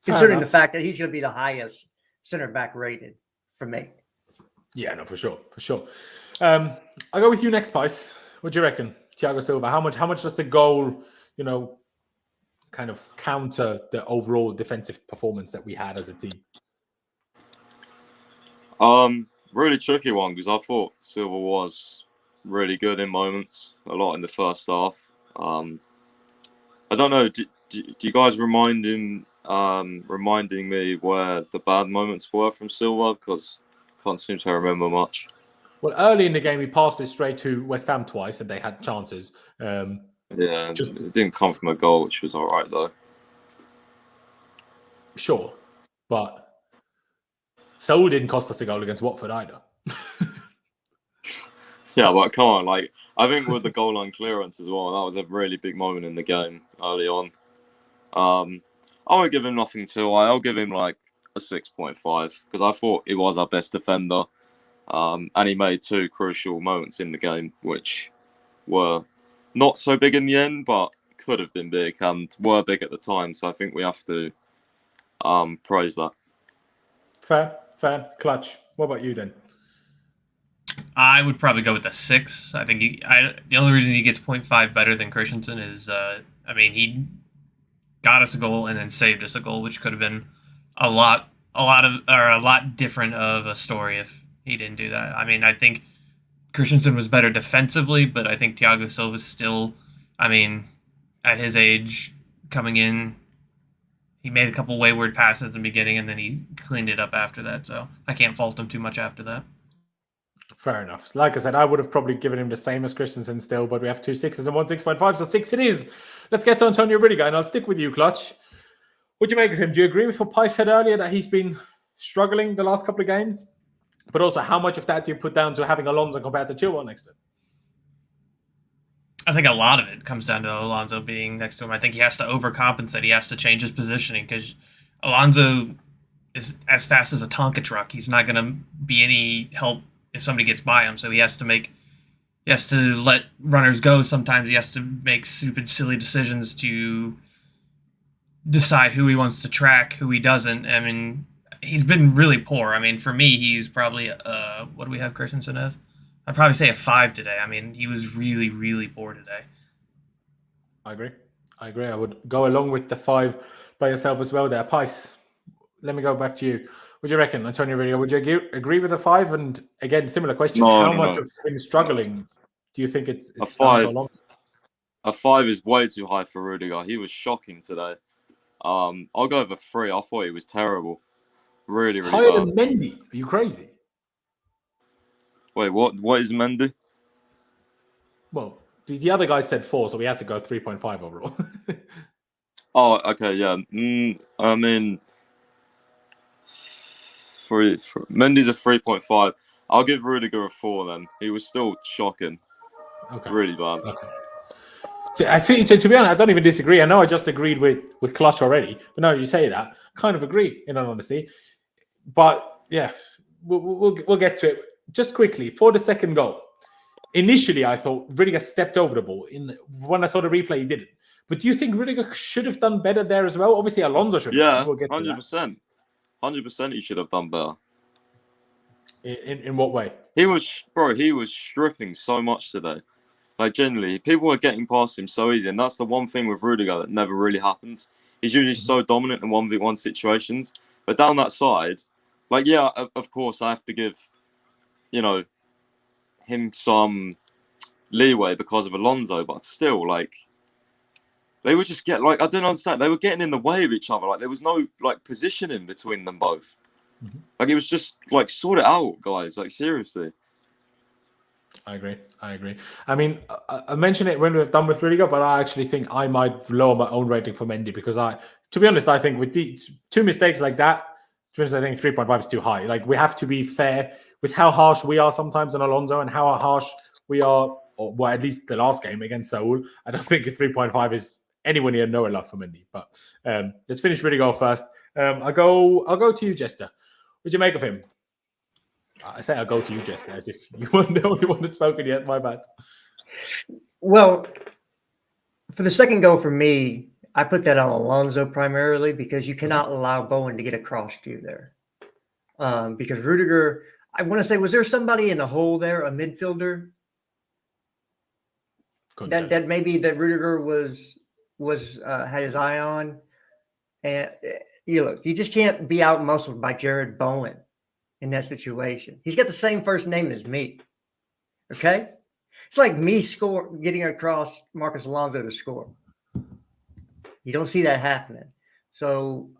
considering the fact that he's going to be the highest center back rated for me. Yeah, no, for sure. I'll go with you next, Pice. What do you reckon, Thiago Silva? How much does the goal, kind of counter the overall defensive performance that we had as a team? Really tricky one, because I thought Silva was really good in moments, a lot in the first half. I don't know. Do you guys reminding me where the bad moments were from Silva? Because I can't seem to remember much. Well, early in the game, he passed it straight to West Ham twice, and they had chances. It didn't come from a goal, which was all right, though. Sure, but Seoul didn't cost us a goal against Watford either. Yeah, but come on, I think with the goal line clearance as well, that was a really big moment in the game early on. I won't give him nothing too high. I'll give him a 6.5, because I thought he was our best defender, and he made 2 crucial moments in the game, which were not so big in the end, but could have been big and were big at the time. So I think we have to praise that. Fair. Clutch. What about you then? I would probably go with a 6. I think the only reason he gets 0.5 better than Christensen is, he got us a goal and then saved us a goal, which could have been a lot different of a story if he didn't do that. I mean, I think Christensen was better defensively, but I think Thiago Silva's still, at his age, coming in, he made a couple wayward passes in the beginning, and then he cleaned it up after that. So I can't fault him too much after that. Fair enough. Like I said, I would have probably given him the same as Christensen still, but we have 2 6s and 1 6.5, so 6 it is. Let's get to Antonio Rudiger, and I'll stick with you, Clutch. What do you make of him? Do you agree with what Pi said earlier, that he's been struggling the last couple of games? But also, how much of that do you put down to having Alonso compared to Chilwell next to him? I think a lot of it comes down to Alonso being next to him. I think he has to overcompensate. He has to change his positioning because Alonso is as fast as a Tonka truck. He's not going to be any help if somebody gets by him. So he has to let runners go. Sometimes he has to make stupid, silly decisions to decide who he wants to track, who he doesn't. I mean, he's been really poor. I mean, for me, he's probably, what do we have Christensen as? I'd probably say a 5 today. I mean, he was really, really poor today. I agree. I would go along with the 5 by yourself as well there. Pice, let me go back to you. What do you reckon, Antonio Rudiger? Would you agree with a 5? And again, similar question. How much of him struggling do you think it's a 5? A 5 is way too high for Rudiger. He was shocking today. I'll go with a 3. I thought he was terrible. Really, really higher bad. than Mendy? Are you crazy? Wait, what is Mendy? Well, the other guy said 4, so we had to go 3.5 overall. Oh, okay, yeah. I mean, Mendy's a 3.5. I'll give Rudiger a 4 then. He was still shocking. Okay. Really bad. Okay. So to be honest, I don't even disagree. I know I just agreed with Clutch already, but no, you say that. Kind of agree, in all honesty. But yeah, we'll get to it. Just quickly, for the second goal. Initially, I thought Rudiger stepped over the ball. When I saw the replay, he didn't. But do you think Rudiger should have done better there as well? Obviously, Alonso should have. Yeah, We'll get to 100%. 100% he should have done better. In what way? He was stripping so much today. Like, generally, people were getting past him so easy. And that's the one thing with Rudiger that never really happens. He's usually so dominant in 1v1 situations. But down that side, like, yeah, of course, I have to give, him some leeway because of Alonso. But still, like, they would just get, like, I don't understand. They were getting in the way of each other. Like, there was no, like, positioning between them both. Mm-hmm. Like, it was just, like, sort it out, guys. Like, seriously. I agree. I mean, I mentioned it when we were done with Rudiger, but I actually think I might lower my own rating for Mendy because to be honest, I think with the 2 mistakes like that, to be honest, I think 3.5 is too high. Like, we have to be fair with how harsh we are sometimes on Alonso and how harsh we are, or well, at least the last game against Seoul. I don't think a 3.5 is anywhere near no enough for Mendy. But let's finish Rudiger first. I'll go to you, Jester. What do you make of him? I say I'll go to you, Jester, as if you weren't the only one that's spoken yet. My bad. Well, for the second goal for me, I put that on Alonso primarily because you cannot allow Bowen to get across to you there. Because Rudiger, I want to say, was there somebody in the hole there, a midfielder? That maybe that Rudiger was had his eye on. And you just can't be out muscled by Jared Bowen in that situation. He's got the same first name as me. Okay? It's like me getting across Marcus Alonso to score. You don't see that happening. So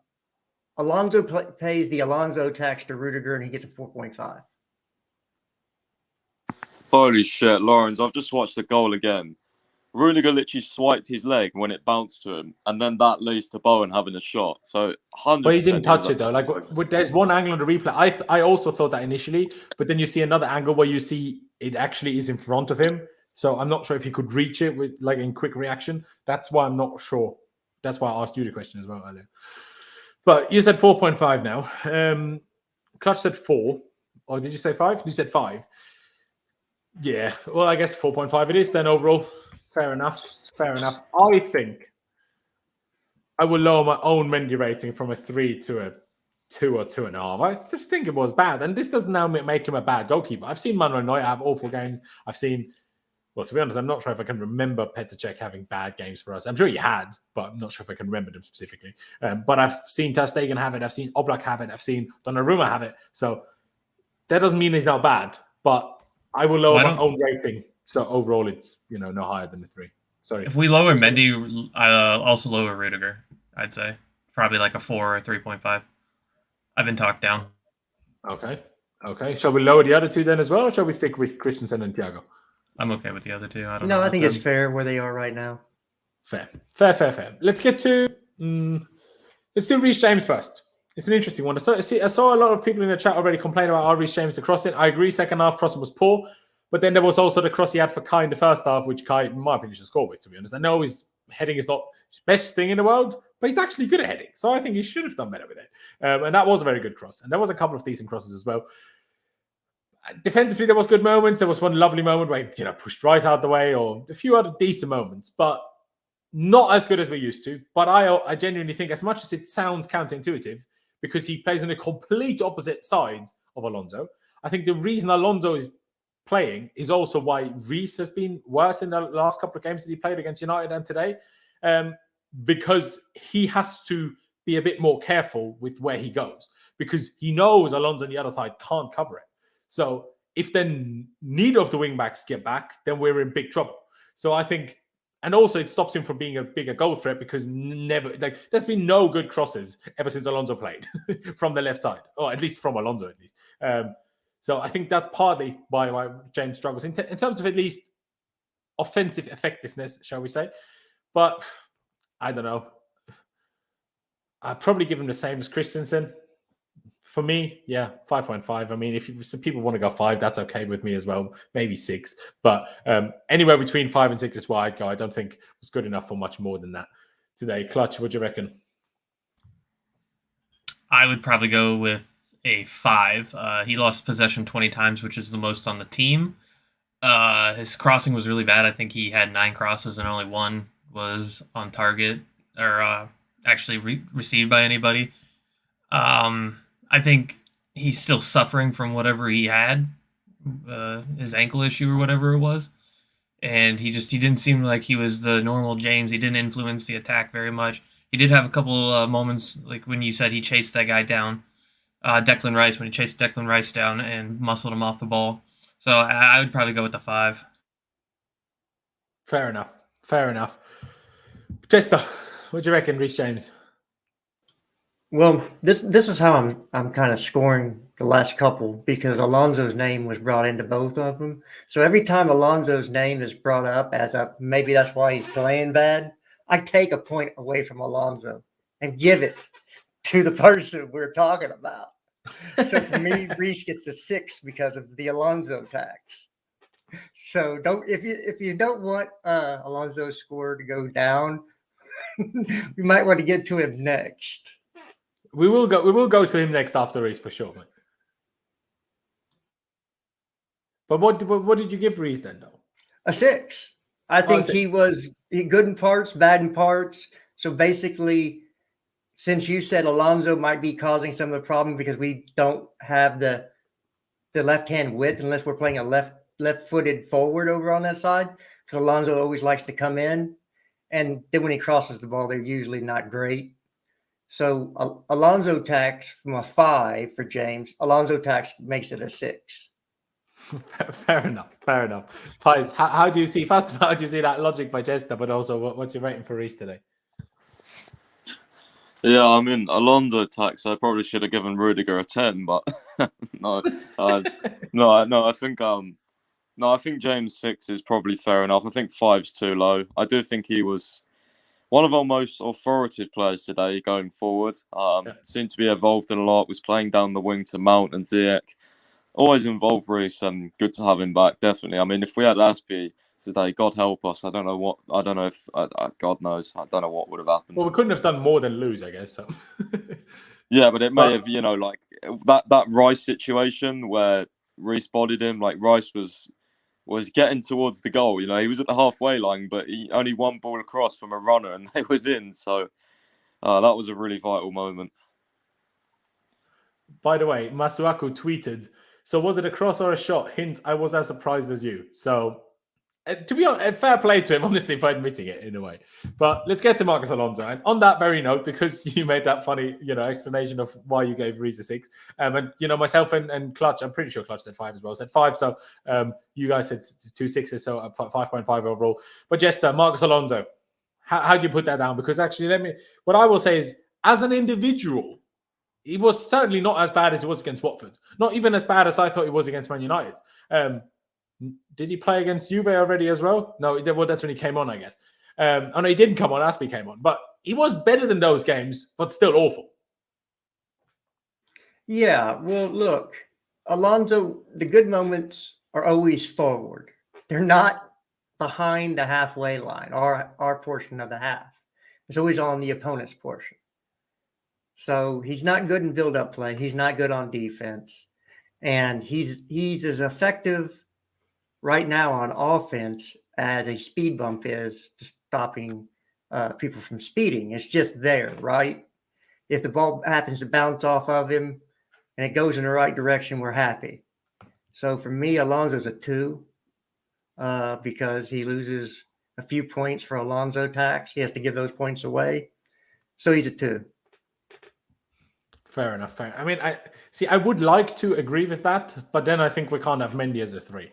Alonso pays the Alonso tax to Rudiger and he gets a 4.5. Holy shit, Laurenz, I've just watched the goal again. Rudiger literally swiped his leg when it bounced to him, and then that leads to Bowen having a shot. So 100%. But he didn't touch it though. Like, there's one angle on the replay. I also thought that initially, but then you see another angle where you see it actually is in front of him. So I'm not sure if he could reach it with like in quick reaction. That's why I'm not sure. That's why I asked you the question as well earlier. But you said 4.5 now. Clutch said 4, or did you say 5? You said 5. Yeah. Well, I guess 4.5 it is then overall. Fair enough. I think I will lower my own Mendy rating from a 3 to a 2 or 2.5. I just think it was bad. And this doesn't now make him a bad goalkeeper. I've seen Manuel Neuer have awful games. I've seen, well, to be honest, I'm not sure if I can remember Petr Cech having bad games for us. I'm sure he had, but I'm not sure if I can remember them specifically. But I've seen Ter Stegen have it. I've seen Oblak have it. I've seen Donnarumma have it. So that doesn't mean he's not bad. But I will lower my own rating. So overall, it's, no higher than a 3. Sorry. If we lower Mendy, I'll also lower Rudiger, I'd say. Probably like a 4 or 3.5. I've been talked down. Okay. Shall we lower the other 2 then as well, or shall we stick with Christensen and Thiago? I'm okay with the other 2. I don't No, know. I think it's fair where they are right now. Fair. Let's get to let's do Reece James first. It's an interesting one. I saw a lot of people in the chat already complain about Reece James the crossing. I agree, second half crossing was poor, but then there was also the cross he had for Kai in the first half, which Kai, in my opinion, should score with, to be honest. I know his heading is not his best thing in the world, but he's actually good at heading, so I think he should have done better with it. And that was a very good cross, and there was a couple of decent crosses as well. Defensively, there was good moments. There was one lovely moment where he, pushed Rice out the way, or a few other decent moments, but not as good as we're used to. But I genuinely think, as much as it sounds counterintuitive, because he plays on a complete opposite side of Alonso, I think the reason Alonso is playing is also why Reece has been worse in the last couple of games that he played against United and today, because he has to be a bit more careful with where he goes, because he knows Alonso on the other side can't cover it. So if then neither of the wing backs get back, then we're in big trouble. So I think, and also it stops him from being a bigger goal threat, because there's been no good crosses ever since Alonso played from the left side, or at least from Alonso at least. So I think that's partly why James struggles in terms of at least offensive effectiveness, shall we say. But I don't know. I'd probably give him the same as Christensen. For me, 5.5. I mean, if some people want to go 5, that's okay with me as well. Maybe 6. But anywhere between 5 and 6 is where I'd go. I don't think it was good enough for much more than that today. Clutch, what do you reckon? I would probably go with a 5. He lost possession 20 times, which is the most on the team. His crossing was really bad. I think he had 9 crosses and only 1 was on target or actually received by anybody. I think he's still suffering from whatever he had, his ankle issue or whatever it was. And he didn't seem like he was the normal James. He didn't influence the attack very much. He did have a couple moments, like when you said he chased that guy down, Declan Rice, when he chased Declan Rice down and muscled him off the ball. So I would probably go with the 5. Fair enough. Jester, what do you reckon, Reece James? Well, this is how I'm kind of scoring the last couple, because Alonso's name was brought into both of them. So every time Alonso's name is brought up as maybe that's why he's playing bad, I take a point away from Alonso and give it to the person we're talking about. So for me, Reece gets the 6 because of the Alonso tax. So if you don't want Alonso's score to go down, we might want to get to him next. We will go to him next after Reece for sure, mate. But what did you give Reece then, though? A 6. I think he was good in parts, bad in parts. So basically, since you said Alonso might be causing some of the problem because we don't have the left hand width unless we're playing a left-footed forward over on that side, because Alonso always likes to come in, and then when he crosses the ball, they're usually not great. So Alonso tax from a 5 for James. Alonso tax makes it a 6. Fair enough. Pies, how do you see that logic by Jester, but also what's your rating for Reece today? Yeah, I mean, Alonso tax, I probably should have given Rudiger a 10, but I think James 6 is probably fair enough. I think 5's too low. I do think he was one of our most authoritative players today going forward. Seemed to be involved in a lot, was playing down the wing to Mount and Ziyech. Always involved Reece, and good to have him back, definitely. I mean, if we had Aspie today, God help us. God knows. I don't know what would have happened. Well, we couldn't have done more than lose, I guess. So. Yeah, but it may have, like that Rice situation where Reece bodied him. Like Rice was getting towards the goal. He was at the halfway line, but he only one ball across from a runner, and it was in. So that was a really vital moment. By the way, Masuaku tweeted, so was it a cross or a shot? Hint, I was as surprised as you. So, to be honest, fair play to him, honestly, for admitting it in a way. But let's get to Marcos Alonso. And on that very note, because you made that funny, explanation of why you gave Reese a 6, and, myself and Clutch, I'm pretty sure Clutch said 5 as well, said 5. So you guys said 2 6s, so 5.5 overall. But Jester, Marcos Alonso, how do you put that down? Because actually, what I will say is, as an individual, he was certainly not as bad as he was against Watford. Not even as bad as I thought he was against Man United. Did he play against Juve already as well? No, that's when he came on, I guess. Oh, no, he didn't come on. Aspie came on. But he was better than those games, but still awful. Yeah, well, look, Alonso, the good moments are always forward. They're not behind the halfway line or our portion of the half. It's always on the opponent's portion. So he's not good in build-up play. He's not good on defense. And he's as effective right now on offense as a speed bump is to stopping people from speeding. It's just there, right? If the ball happens to bounce off of him and it goes in the right direction, we're happy. So for me, Alonso's a 2 because he loses a few points for Alonso tax. He has to give those points away. So he's a 2. Fair enough. Fair. I mean, I would like to agree with that, but then I think we can't have Mendy as a 3.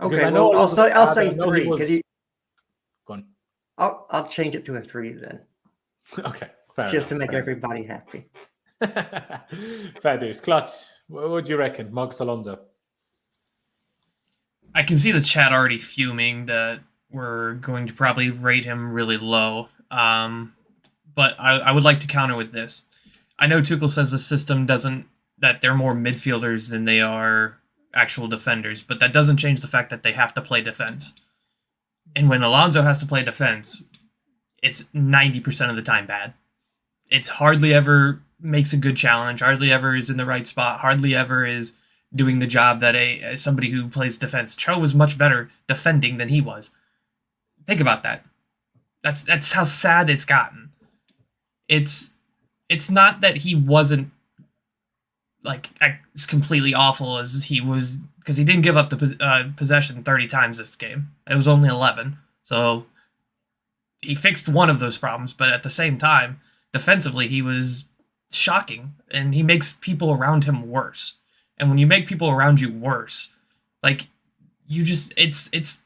Okay, I know I'll say 3 because Go on. I'll change it to a 3 then. Okay, fair just enough, to make everybody happy. Fair dues. Clutch, what do you reckon, Marcos Alonso? I can see the chat already fuming that we're going to probably rate him really low. But I would like to counter with this. I know Tuchel says the system that they're more midfielders than they are actual defenders, but that doesn't change the fact that they have to play defense. And when Alonso has to play defense, it's 90% of the time bad. It's hardly ever makes a good challenge, hardly ever is in the right spot, hardly ever is doing the job that somebody who plays defense. Cho was much better defending than he was. Think about that. That's how sad it's gotten. It's not that he wasn't like as completely awful as he was, because he didn't give up the possession 30 times this game. It was only 11. So he fixed one of those problems, but at the same time, defensively, he was shocking, and he makes people around him worse. And when you make people around you worse, like, you just, it's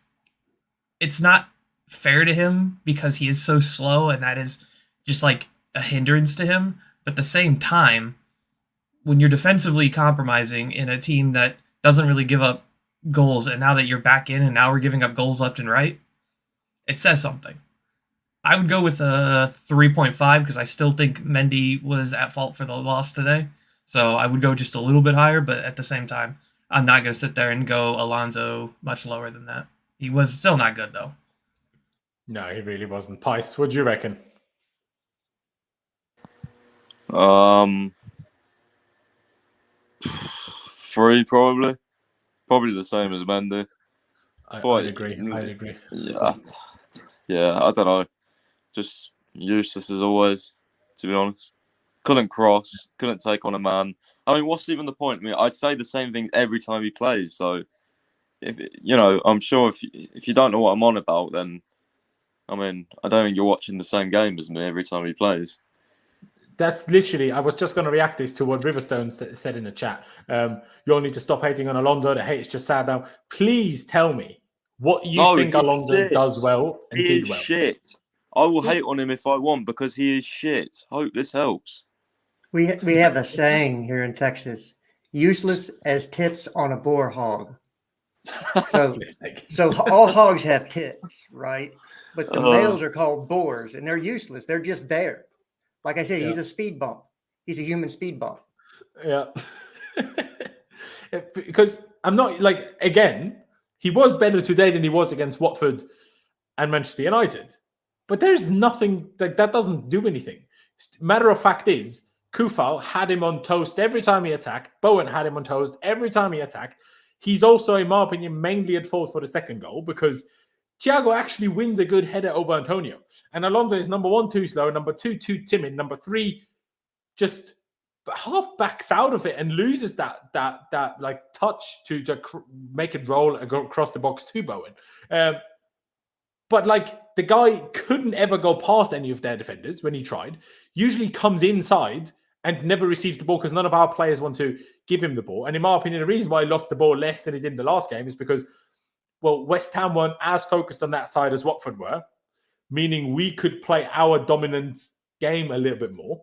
not fair to him because he is so slow, and that is just like a hindrance to him. But at the same time, when you're defensively compromising in a team that doesn't really give up goals, and now that you're back in and now we're giving up goals left and right, it says something. I would go with a 3.5 because I still think Mendy was at fault for the loss today. So I would go just a little bit higher, but at the same time, I'm not going to sit there and go Alonso much lower than that. He was still not good, though. No, he really wasn't. Pice, what do you reckon? 3 probably. Probably the same as Mendy. I'd agree. Yeah, I don't know. Just useless as always, to be honest. Couldn't cross, couldn't take on a man. I mean, what's even the point? I mean, I say the same things every time he plays. So, I'm sure if you don't know what I'm on about, then, I mean, I don't think you're watching the same game as me every time he plays. That's literally, I was just going to react this to what Riverstone said in the chat. You all need to stop hating on Alonso. The hate is just sad now. Please tell me what you think Alonso does well and did well. Shit. I will hate on him if I want because he is shit. Hope this helps. We have a saying here in Texas: useless as tits on a boar hog. So all hogs have tits, right? But the males are called boars, and they're useless. They're just there. Like I said, he's a speed bump. He's a human speed bump. Yeah. Because I'm not, like, again, he was better today than he was against Watford and Manchester United. But there's nothing, like, that doesn't do anything. Matter of fact is, Kufal had him on toast every time he attacked. Bowen had him on toast every time he attacked. He's also, in my opinion, mainly at fault for the second goal because Thiago actually wins a good header over Antonio. And Alonso is number 1, too slow. Number 2, too timid. Number 3, just half backs out of it and loses that like touch to make it roll and go across the box to Bowen. But like the guy couldn't ever go past any of their defenders when he tried. Usually comes inside and never receives the ball because none of our players want to give him the ball. And in my opinion, the reason why he lost the ball less than he did in the last game is because, well, West Ham weren't as focused on that side as Watford were, meaning we could play our dominant game a little bit more.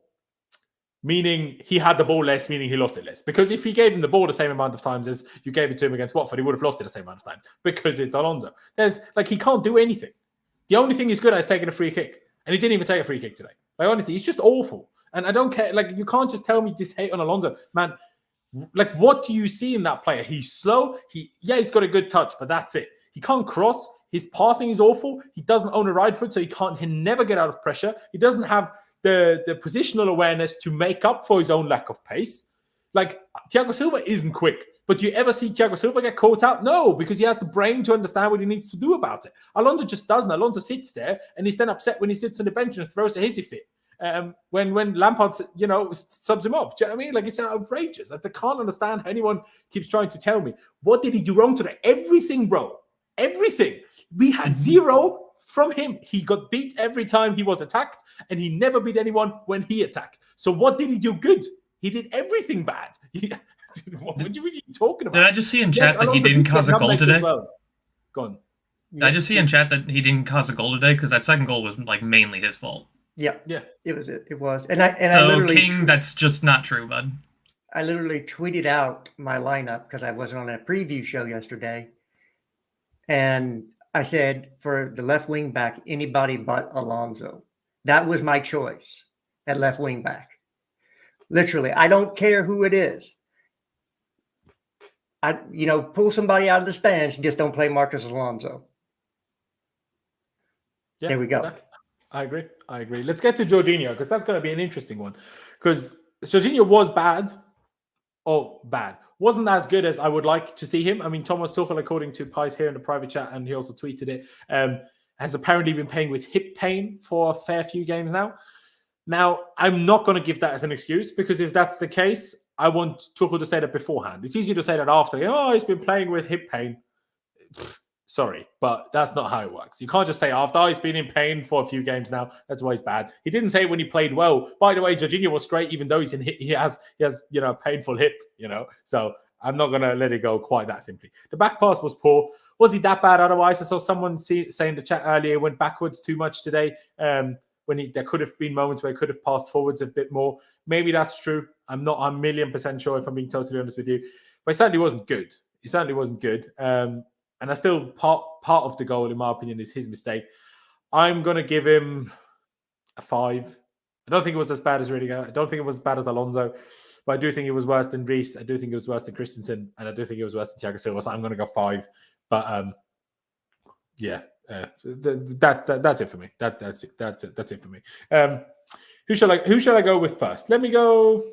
Meaning he had the ball less, meaning he lost it less. Because if he gave him the ball the same amount of times as you gave it to him against Watford, he would have lost it the same amount of times because it's Alonso. He can't do anything. The only thing he's good at is taking a free kick. And he didn't even take a free kick today. Like, honestly, he's just awful. And I don't care. Like, you can't just tell me this hate on Alonso. Man, like, what do you see in that player? He's slow. He's got a good touch, but that's it. He can't cross. His passing is awful. He doesn't own a right foot, so he can never get out of pressure. He doesn't have the positional awareness to make up for his own lack of pace. Like, Thiago Silva isn't quick, but do you ever see Thiago Silva get caught out? No, because he has the brain to understand what he needs to do about it. Alonso just doesn't. Alonso sits there, and he's then upset when he sits on the bench and throws a hissy fit. When Lampard, subs him off. Do you know what I mean? Like, it's outrageous. I can't understand how anyone keeps trying to tell me. What did he do wrong today? Everything, bro. Everything. We had zero from him. He got beat every time he was attacked, and he never beat anyone when he attacked. So what did he do good? He did everything bad. What are you talking about? Did I just see in chat that he didn't cause a goal today? Well. Go on. Did I just see in chat that he didn't cause a goal today? Because that second goal was like mainly his fault. Yeah. It was. It was. And I so literally King, that's just not true, bud. I literally tweeted out my lineup because I wasn't on a preview show yesterday, and I said for the left wing back, anybody but Alonso. That was my choice at left wing back. Literally, I don't care who it is. Pull somebody out of the stands, just don't play Marcus Alonso. Yeah, there we go. I agree. Let's get to Jorginho because that's going to be an interesting one. Because Jorginho was bad. Wasn't as good as I would like to see him. I mean, Thomas Tuchel, according to Pies here in the private chat, and he also tweeted it, has apparently been playing with hip pain for a fair few games now. Now, I'm not going to give that as an excuse because if that's the case, I want Tuchel to say that beforehand. It's easy to say that after. He's been playing with hip pain. Sorry, but that's not how it works. You can't just say after he's been in pain for a few games now. That's why he's bad. He didn't say it when he played well. By the way, Jorginho was great, even though he has a painful hip. So I'm not gonna let it go quite that simply. The back pass was poor. Was he that bad otherwise? I saw someone say in the chat earlier, went backwards too much today. There could have been moments where he could have passed forwards a bit more. Maybe that's true. I'm not 1,000,000% sure if I'm being totally honest with you. But he certainly wasn't good. And I still part of the goal, in my opinion, is his mistake. I'm going to give him a 5. I don't think it was as bad as Rudiger. I don't think it was as bad as Alonso. But I do think it was worse than Reece. I do think it was worse than Christensen. And I do think it was worse than Thiago Silva. So I'm going to go 5. But that's it for me. That's it for me. Who shall I go with first? Let me go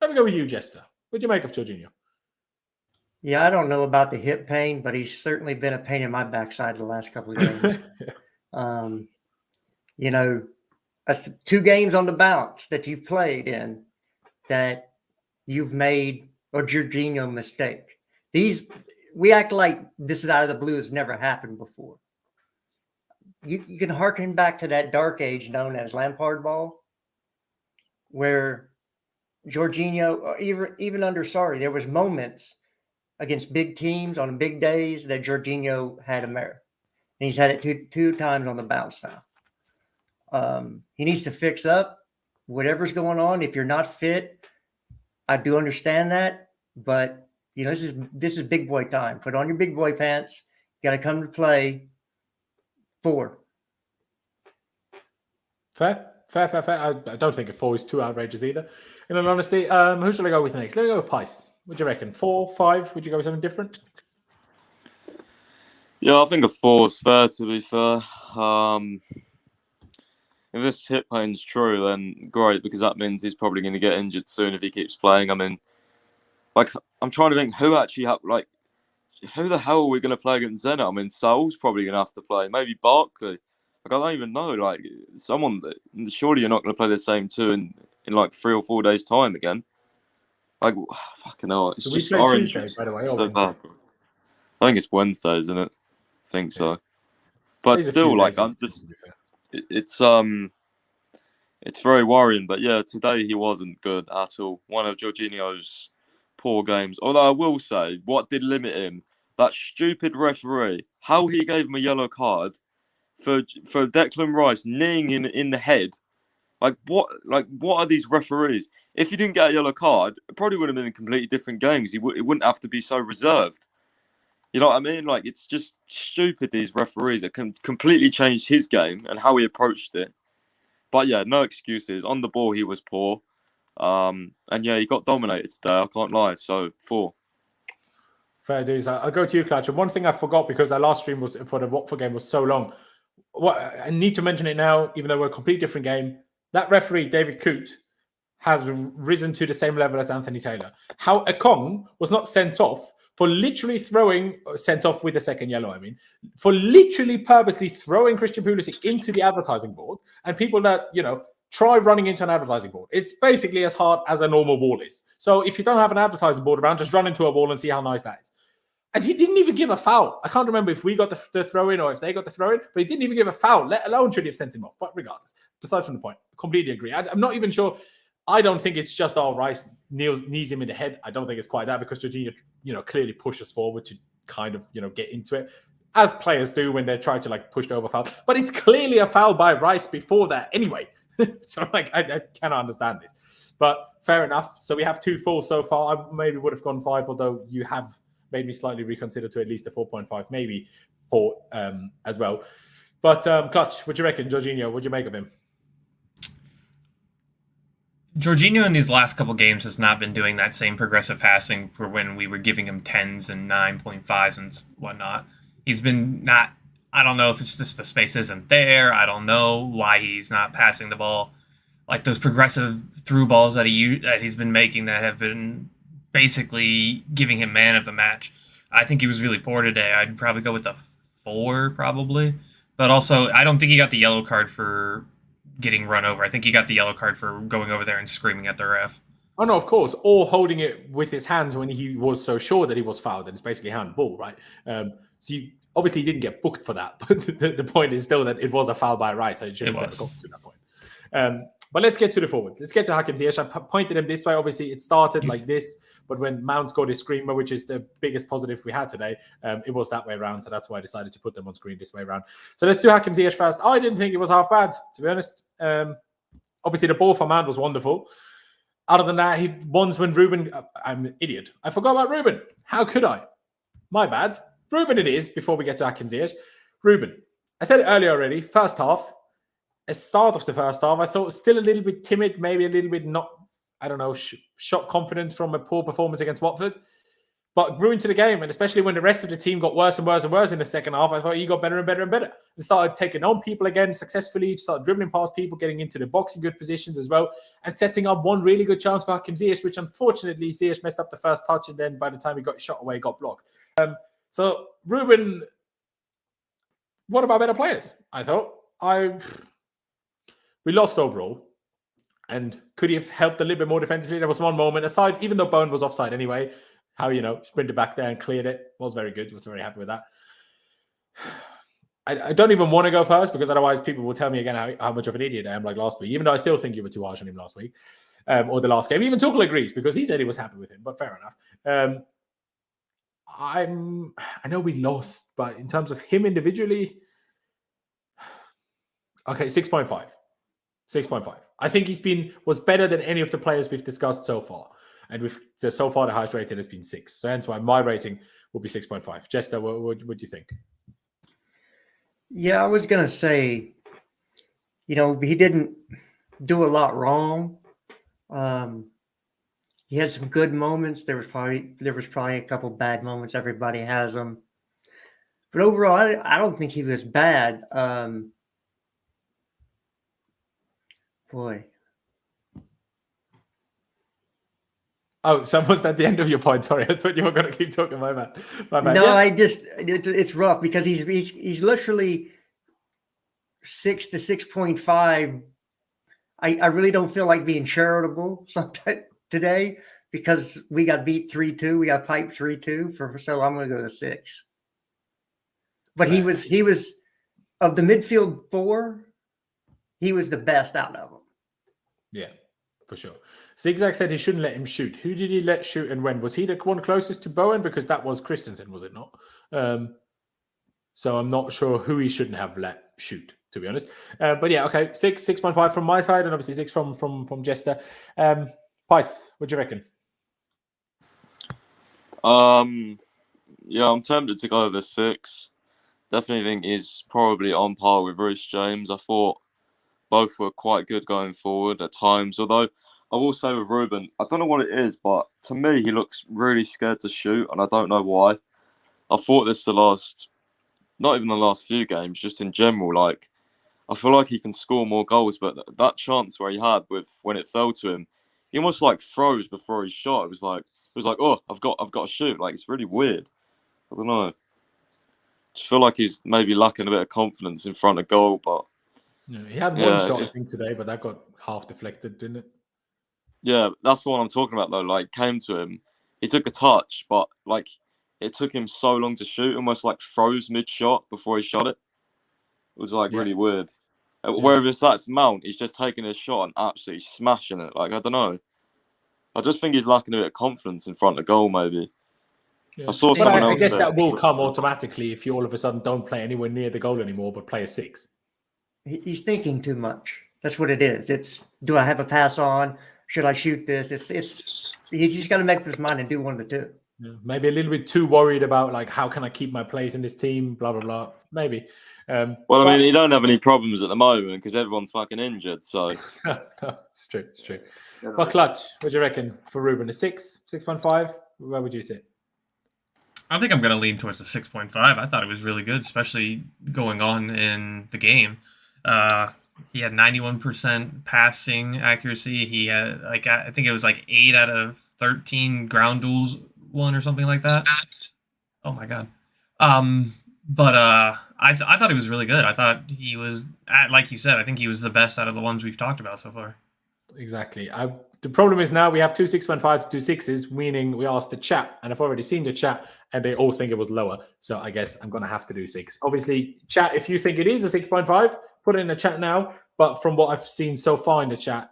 with you, Jester. What do you make of Jorginho? Yeah, I don't know about the hip pain, but he's certainly been a pain in my backside the last couple of games. That's 2 games on the bounce that you've played in that you've made a Jorginho mistake. We act like this is out of the blue. It's never happened before. You can harken back to that dark age known as Lampard ball, where Jorginho, or even under Sarri, there was moments against big teams on big days that Jorginho had a mare. And he's had it two times on the bounce now. He needs to fix up whatever's going on. If you're not fit, I do understand that. But, this is big boy time. Put on your big boy pants. Got to come to play. 4. Fair. I don't think a 4 is too outrageous either. In all honesty, who shall I go with next? Let me go with Pice. What do you reckon? 4, 5? Would you go with something different? Yeah, I think a 4 is fair, to be fair. If this hip pain's true, then great, because that means he's probably going to get injured soon if he keeps playing. I mean, I'm trying to think who the hell are we going to play against Zenit? I mean, Saul's probably going to have to play. Maybe Barkley. I don't even know. Someone, surely you're not going to play the same 2 in like 3 or 4 days' time again. Like, fucking hell. It's So we just play orange. Tuesday, It's by the way, or so Wednesday? bad. I think it's Wednesday, isn't it? I think so. But There's a few still, like, days I'm in just, between, to be fair. it's very worrying. But yeah, today he wasn't good at all. One of Jorginho's poor games. Although I will say, what did limit him? That stupid referee. How he gave him a yellow card for Declan Rice kneeing in the head. Like what are these referees? If he didn't get a yellow card, it probably would have been a completely different game. It wouldn't have to be so reserved. You know what I mean? Like, it's just stupid, these referees. It can completely change his game and how he approached it. But yeah, no excuses. On the ball, he was poor. And yeah, he got dominated today. I can't lie. So 4. Fair dues. I'll go to you, Clutch. And one thing I forgot, because our last stream was for the Watford game was so long. I need to mention it now, even though we're a completely different game. That referee, David Coote, has risen to the same level as Anthony Taylor. How Ekong was not sent off for literally sent off with a second yellow, for literally purposely throwing Christian Pulisic into the advertising board, and people that, try running into an advertising board. It's basically as hard as a normal ball is. So if you don't have an advertising board around, just run into a ball and see how nice that is. And he didn't even give a foul. I can't remember if we got the throw in or if they got the throw in, but he didn't even give a foul, let alone should he have sent him off. But regardless, besides from the point, completely agree. I'm not even sure. I don't think it's just Rice knees him in the head. I don't think it's quite that, because Jorginho, clearly pushes forward to kind of, get into it, as players do when they try to like push the over foul. But it's clearly a foul by Rice before that anyway. So like I cannot understand this. But fair enough. So we have 2 falls so far. I maybe would have gone 5, although you have made me slightly reconsider to at least a 4.5, maybe 4 as well. But Clutch, what do you reckon, Jorginho? What do you make of him? Jorginho in these last couple games has not been doing that same progressive passing for when we were giving him 10s and 9.5s and whatnot. He's been not, I don't know if it's just the space isn't there. I don't know why he's not passing the ball. Like those progressive through balls that he's been making that have been basically giving him man of the match. I think he was really poor today. I'd probably go with a 4 probably. But also, I don't think he got the yellow card for getting run over. I think he got the yellow card for going over there and screaming at the ref. Oh, no, of course. Or holding it with his hands when he was so sure that he was fouled. And it's basically handball, right? Obviously, he didn't get booked for that. But the point is still that it was a foul by Rice. So it should have never got to that point. But let's get to the forward. Let's get to Hakim Ziyech. I pointed him this way. Obviously, it started like this. But when Mount scored his screamer, which is the biggest positive we had today, it was that way around. So that's why I decided to put them on screen this way around. So let's do Hakim Ziyech first. I didn't think it was half bad, to be honest. Obviously, the ball for Mount was wonderful. Other than that, once when Ruben... I'm an idiot. I forgot about Ruben. How could I? My bad. Ruben it is, before we get to Hakim Ziyech. Ruben. I said it earlier already. First half. A start of the first half, I thought was still a little bit timid, maybe a little bit not, I don't know, shot confidence from a poor performance against Watford, but grew into the game. And especially when the rest of the team got worse and worse and worse in the second half, I thought he got better and better and better. And started taking on people again successfully, started dribbling past people, getting into the box in good positions as well, and setting up one really good chance for Hakim Ziyech, which unfortunately Ziyech messed up the first touch, and then by the time he got shot away, got blocked. So Ruben, one of our better players, I thought. We lost overall, and could he have helped a little bit more defensively? There was one moment aside, even though Bowen was offside anyway, how, sprinted back there and cleared it. Was very good. Was very happy with that. I don't even want to go first, because otherwise people will tell me again how much of an idiot I am like last week, even though I still think you were too harsh on him last week, or the last game. Even Tuchel agrees, because he said he was happy with him, but fair enough. I know we lost, but in terms of him individually, okay, 6.5. 6.5. I think was better than any of the players we've discussed so far. And so far the highest rated has been 6. So hence why my rating will be 6.5. Jester, what do you think? Yeah, I was going to say, he didn't do a lot wrong. He had some good moments. There was probably a couple bad moments. Everybody has them. But overall, I don't think he was bad. Boy. Oh, so was that the end of your point? Sorry, I thought you were going to keep talking. My bad. No, yeah. It's rough, because he's literally 6 to 6.5 I really don't feel like being charitable sometime today because we got beat 3-2. We got piped 3-2 so I'm going to go to 6. But he was of the midfield 4, he was the best out of them. Yeah, for sure. Zigzag said he shouldn't let him shoot. Who did he let shoot and when? Was he the one closest to Bowen? Because that was Christensen, was it not? So I'm not sure who he shouldn't have let shoot, to be honest. But yeah, okay. 6.5 from my side, and obviously 6 from Jester. Pice, what do you reckon? Yeah, I'm tempted to go over 6. Definitely think he's probably on par with Reece James. I thought both were quite good going forward at times. Although I will say with Ruben, I don't know what it is, but to me he looks really scared to shoot, and I don't know why. I thought this not even the last few games, just in general. Like I feel like he can score more goals, but that chance where he had when it fell to him, he almost like froze before he shot. It was like, oh, I've got to shoot. Like it's really weird. I don't know. Just feel like he's maybe lacking a bit of confidence in front of goal, but yeah, he had one shot I think today, but that got half deflected, didn't it? Yeah, that's the one I'm talking about though. Like came to him, he took a touch, but like it took him so long to shoot, almost like froze mid-shot before he shot it. It was like really weird. Yeah. Whereas that's Mount, he's just taking his shot and absolutely smashing it. Like I don't know. I just think he's lacking a bit of confidence in front of goal, maybe. Yeah. I saw someone else. I guess that will come automatically if you all of a sudden don't play anywhere near the goal anymore, but play a 6. He's thinking too much. That's what it is. It's, do I have a pass on? Should I shoot this? He's just got to make up his mind and do one of the two. Yeah, maybe a little bit too worried about like how can I keep my place in this team? Blah blah blah. Maybe. I mean, he don't have any problems at the moment because everyone's fucking injured. So it's true. It's true. Yeah. But Clutch, what do you reckon for Ruben? A 6, 6.5? Where would you sit? I think I'm going to lean towards the 6.5. I thought it was really good, especially going on in the game. He had 91% passing accuracy. He had I think it was like 8 out of 13 ground duels won or something like that. Oh my god. But I thought he was really good. I thought he was, like you said, I think he was the best out of the ones we've talked about so far. Exactly. The problem is now we have 2 6.5s, 2 6s, meaning we asked the chat, and I've already seen the chat, and they all think it was lower. So I guess I'm going to have to do 6. Obviously, chat, if you think it is a 6.5, put it in the chat now. But from what I've seen so far in the chat,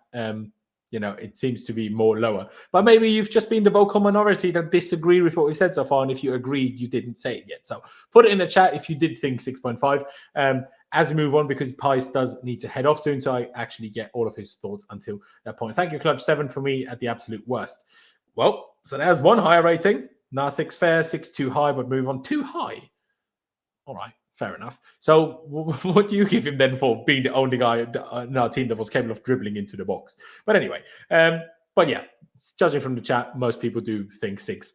it seems to be more lower. But maybe you've just been the vocal minority that disagree with what we said so far. And if you agreed, you didn't say it yet. So put it in the chat if you did think 6.5. As we move on, because Pice does need to head off soon, so I actually get all of his thoughts until that point. Thank you, Clutch. 7 for me at the absolute worst. Well, so there's one higher rating. Now 6 fair, 6 too high, but move on too high. All right. Fair enough. So what do you give him then for being the only guy in our team that was capable of dribbling into the box? But anyway, but yeah, judging from the chat, most people do think 6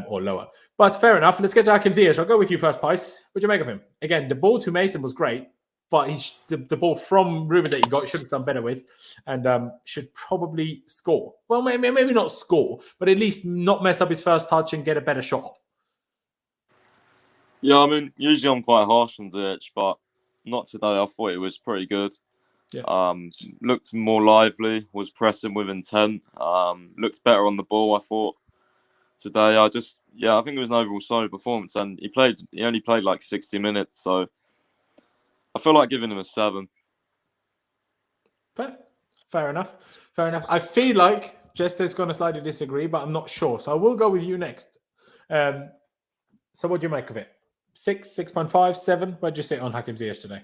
or lower. But fair enough. Let's get to Hakim Ziyech. I'll go with you first, Pice. What do you make of him? Again, the ball to Mason was great, but the ball from Ruben that he got should have done better with and should probably score. Well, maybe not score, but at least not mess up his first touch and get a better shot off. Yeah, I mean, usually I'm quite harsh on Ziyech, but not today. I thought it was pretty good. Yeah. Looked more lively, was pressing with intent, looked better on the ball, I thought, today. I think it was an overall solid performance, and he only played like 60 minutes, so I feel like giving him a 7. Fair enough. I feel like Jester's going to slightly disagree, but I'm not sure. So I will go with you next. So what do you make of it? 6, 6.5, 7? Where'd you sit on Hakim Ziyech today?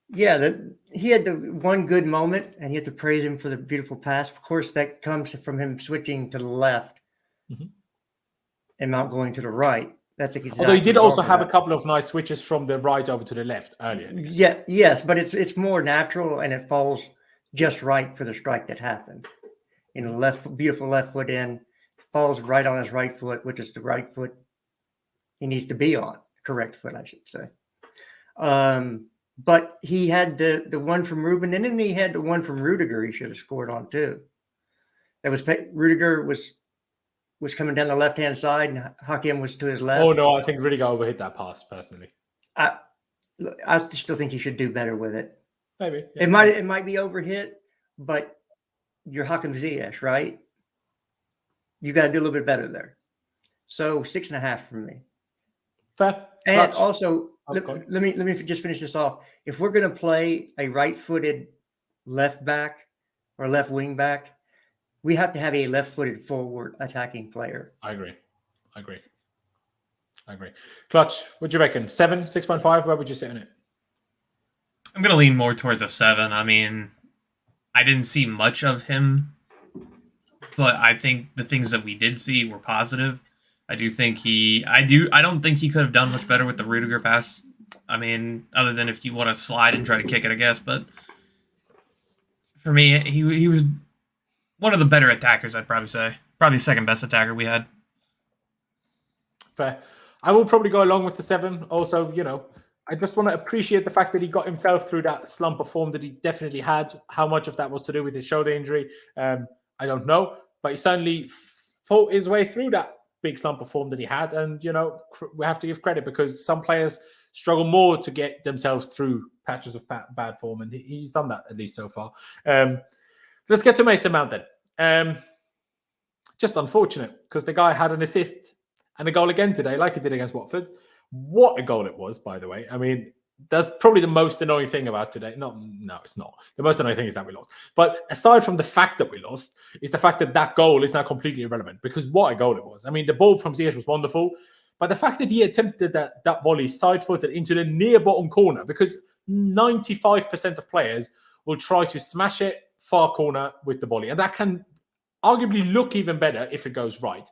Yeah, he had the one good moment, and you have to praise him for the beautiful pass. Of course, that comes from him switching to the left and Mount going to the right. That's exactly. Although he did also have a couple of nice switches from the right over to the left earlier. Yeah, yes, but it's more natural, and it falls just right for the strike that happened. Beautiful left foot in, falls right on his right foot, which is the right foot he needs to be on. Correct foot, I should say. But he had the one from Ruben, and then he had the one from Rudiger he should have scored on too. Rudiger was coming down the left-hand side, and Hakim was to his left. Oh, no, I think Rudiger overhit that pass, personally. I still think he should do better with it. Maybe. Yeah. It might be overhit, but you're Hakim Ziyech, right? You got to do a little bit better there. So 6.5 from me. Fair. And Clutch. also, Okay. let me just finish this off. If we're going to play a right-footed left back or left wing back, we have to have a left-footed forward attacking player. I agree. Clutch, what do you reckon? 7, 6.5? Where would you sit on it? I'm going to lean more towards a 7. I mean, I didn't see much of him, but I think the things that we did see were positive. I don't think he could have done much better with the Rudiger pass. I mean, other than if you want to slide and try to kick it, I guess. But for me, he was one of the better attackers, I'd probably say. Probably the second best attacker we had. Fair. I will probably go along with the 7. Also, I just want to appreciate the fact that he got himself through that slump of form that he definitely had. How much of that was to do with his shoulder injury, I don't know. But he certainly fought his way through that big slump of form that he had. And, we have to give credit because some players struggle more to get themselves through patches of bad form. And he's done that, at least so far. Let's get to Mason Mount then. Just unfortunate because the guy had an assist and a goal again today, like he did against Watford. What a goal it was, by the way. I mean, that's probably the most annoying thing about today. No, it's not. The most annoying thing is that we lost. But aside from the fact that we lost, is the fact that that goal is now completely irrelevant because what a goal it was. I mean, the ball from Ziyech was wonderful, but the fact that he attempted that volley side-footed into the near bottom corner, because 95% of players will try to smash it far corner with the volley. And that can arguably look even better if it goes right.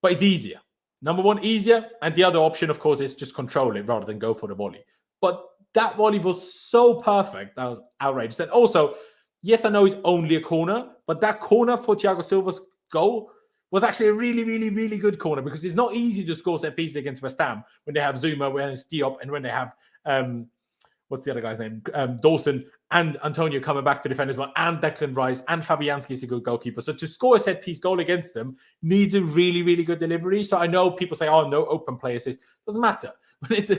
But it's easier. Number one, easier. And the other option, of course, is just control it rather than go for the volley. But that volley was so perfect. That was outrageous. And also, yes, I know it's only a corner, but that corner for Thiago Silva's goal was actually a really, really, really good corner because it's not easy to score set pieces against West Ham when they have Zuma, when it's Diop, and when they have, what's the other guy's name? Dawson and Antonio coming back to defend as well, and Declan Rice and Fabianski is a good goalkeeper. So to score a set piece goal against them needs a really, really good delivery. So I know people say, oh, no open play assist. Doesn't matter. But it's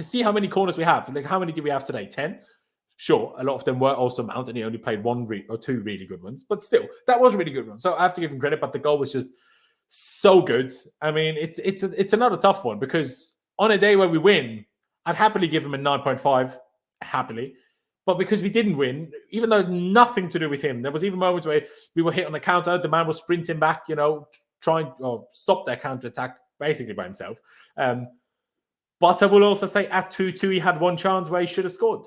see how many corners we have. Like, how many did we have today? 10? Sure, a lot of them were also Mount, and he only played 1 or 2 really good ones. But still, that was a really good one. So I have to give him credit, but the goal was just so good. I mean, it's another tough one because on a day where we win, I'd happily give him a 9.5, happily. But because we didn't win, even though nothing to do with him, there was even moments where we were hit on the counter, the man was sprinting back, trying or stop their counter attack basically by himself. But I will also say at 2-2, he had one chance where he should have scored.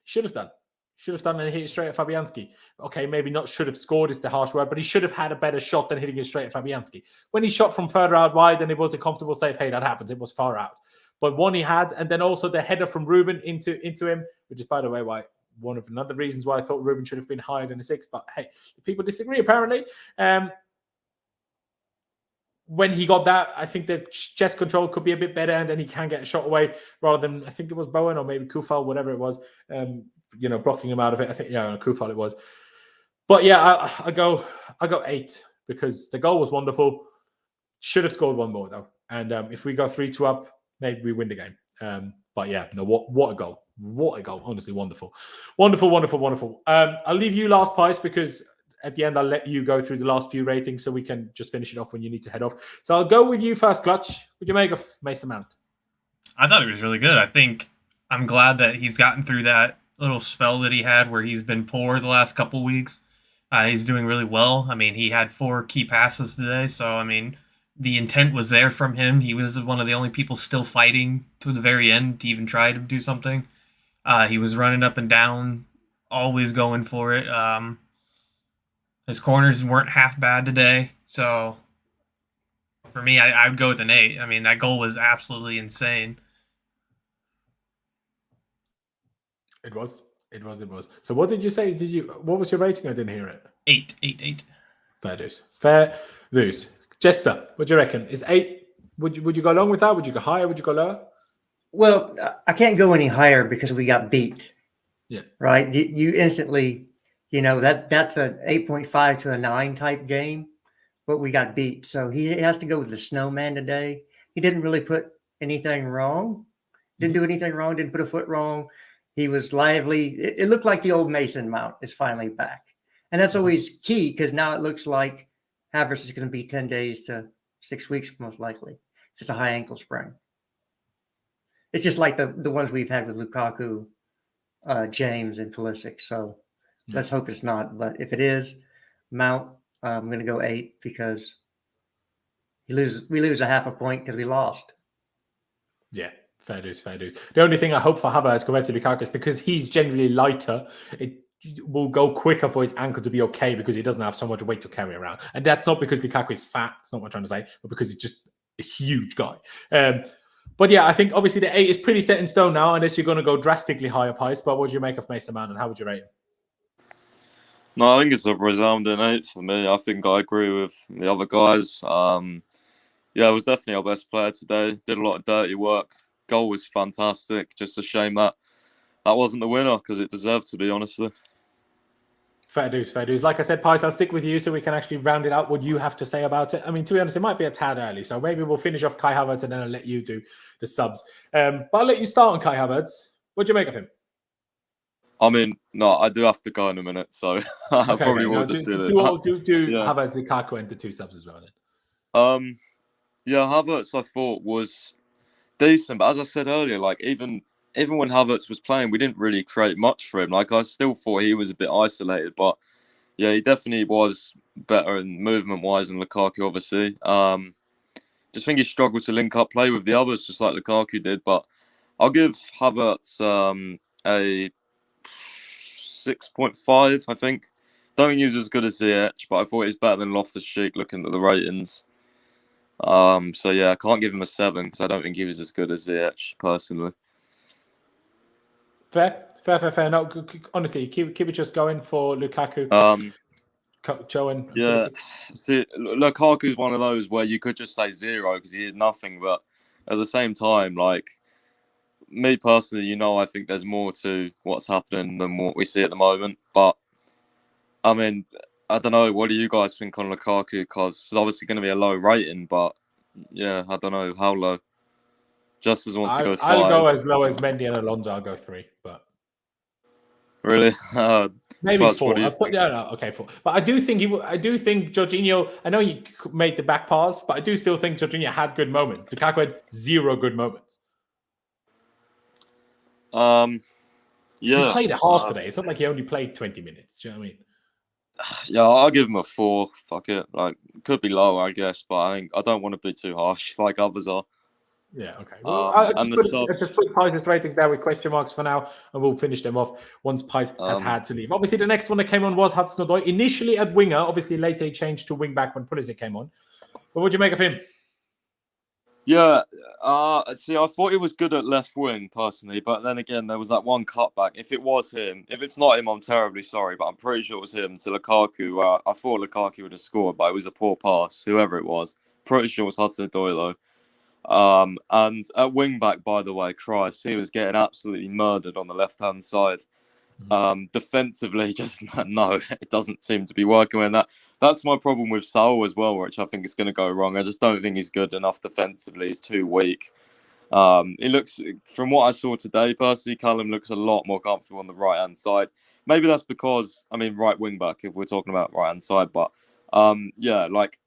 Should have done and hit it straight at Fabianski. Okay, maybe not should have scored is the harsh word, but he should have had a better shot than hitting it straight at Fabianski. When he shot from further out wide and it was a comfortable save, hey, that happens. It was far out. But one he had, and then also the header from Ruben into him, which is, by the way, one of another reasons why I thought Ruben should have been higher than a 6. But hey, people disagree apparently. When he got that, I think the chest control could be a bit better, and then he can get a shot away rather than, I think it was Bowen or maybe Kufal, whatever it was, blocking him out of it. I think, Kufal it was. But yeah, I go 8 because the goal was wonderful. Should have scored one more though, and if we go 3-2 up, maybe we win the game. But yeah, no, what a goal! What a goal! Honestly, wonderful, wonderful, wonderful, wonderful. I'll leave you last, Pies, because at the end I'll let you go through the last few ratings so we can just finish it off when you need to head off. So I'll go with you first, Clutch. What do you make of Mason Mount? I thought it was really good. I think I'm glad that he's gotten through that little spell that he had where he's been poor the last couple weeks. He's doing really well. I mean, he had 4 key passes today, so I mean, the intent was there from him. He was one of the only people still fighting to the very end to even try to do something. He was running up and down, always going for it. His corners weren't half bad today. So for me, I would go with an 8. I mean, that goal was absolutely insane. It was. So what did you say? What was your rating? I didn't hear it. 8. Fair dues. Jester, what do you reckon? Is 8? Would you go along with that? Would you go higher? Would you go lower? Well, I can't go any higher because we got beat. Yeah. Right. You instantly, that's an 8.5 to a 9 type game, but we got beat. So he has to go with the snowman today. He didn't really put anything wrong. Didn't do anything wrong. Didn't put a foot wrong. He was lively. It looked like the old Mason Mount is finally back. And that's always key because now it looks like Havertz is going to be 10 days to 6 weeks, most likely, if it's a high ankle sprain. It's just like the ones we've had with Lukaku, James, and Pulisic. So let's hope it's not. But if it is, Mount, I'm going to go 8 because we lose a half a point because we lost. Yeah, fair dues, fair dues. The only thing I hope for Havertz compared to Lukaku is because he's generally lighter, it will go quicker for his ankle to be okay because he doesn't have so much weight to carry around. And that's not because Lukaku is fat, that's not what I'm trying to say, but because he's just a huge guy. But yeah, I think obviously the 8 is pretty set in stone now, unless you're going to go drastically higher price. But what do you make of Mason Mount and how would you rate him? No, I think it's a resounding 8 for me. I think I agree with the other guys. Yeah, it was definitely our best player today. Did a lot of dirty work. Goal was fantastic. Just a shame that wasn't the winner because it deserved to be, honestly. Fair dues, fair dues. Like I said, Pies, I'll stick with you so we can actually round it out what you have to say about it. I mean, to be honest, it might be a tad early, so maybe we'll finish off Kai Havertz and then I'll let you do the subs. But I'll let you start on Kai Havertz. What do you make of him? I mean, no, I do have to go in a minute, so I probably will just do this. Havertz, Lukaku, and the 2 subs as well then. Yeah, Havertz I thought was decent, but as I said earlier, like even when Havertz was playing, we didn't really create much for him. Like I still thought he was a bit isolated, but yeah, he definitely was better in movement-wise than Lukaku, obviously. Just think he struggled to link up play with the others, just like Lukaku did. But I'll give Havertz a 6.5, I think. Don't think he was as good as Ziyech, but I thought he was better than Loftus-Cheek looking at the ratings. So yeah, I can't give him a 7 because I don't think he was as good as Ziyech personally. Fair. No, honestly, keep it just going for Lukaku. Joe yeah, see, Lukaku's one of those where you could just say 0 because he did nothing, but at the same time, like me personally, I think there's more to what's happening than what we see at the moment. But I mean, I don't know. What do you guys think on Lukaku? Because it's obviously going to be a low rating, but yeah, I don't know how low. Justice wants to go 5. I'll go as low as Mendy and Alonso. I'll go 3, but really, maybe Clutch, 4. No, okay, 4. But I do think Jorginho. I know he made the back pass, but I do still think Jorginho had good moments. Lukaku had 0 good moments. Yeah, he played a half today. It's not like he only played 20 minutes. Do you know what I mean? Yeah, I'll give him a 4. Fuck it. Like, could be lower, I guess, but I don't want to be too harsh like others are. Yeah, okay. Well, I'll just put Pies' ratings there with question marks for now, and we'll finish them off once Pies has had to leave. Obviously, the next one that came on was Hudson-Odoi. Initially at winger, obviously later he changed to wing back when Pulisic came on. But what do you make of him? Yeah, see, I thought he was good at left wing personally, but then again, there was that one cutback. If it was him, if it's not him, I'm terribly sorry, but I'm pretty sure it was him to Lukaku. I thought Lukaku would have scored, but it was a poor pass, whoever it was. Pretty sure it was Hudson-Odoi though. And at wing back, by the way, Christ, he was getting absolutely murdered on the left hand side. Defensively, just no, it doesn't seem to be working with that. That's my problem with Saul as well, which I think is going to go wrong. I just don't think he's good enough defensively. He's too weak. He looks, from what I saw today, personally, Callum looks a lot more comfortable on the right hand side. Maybe that's because, right wing back if we're talking about right hand side, but yeah, like,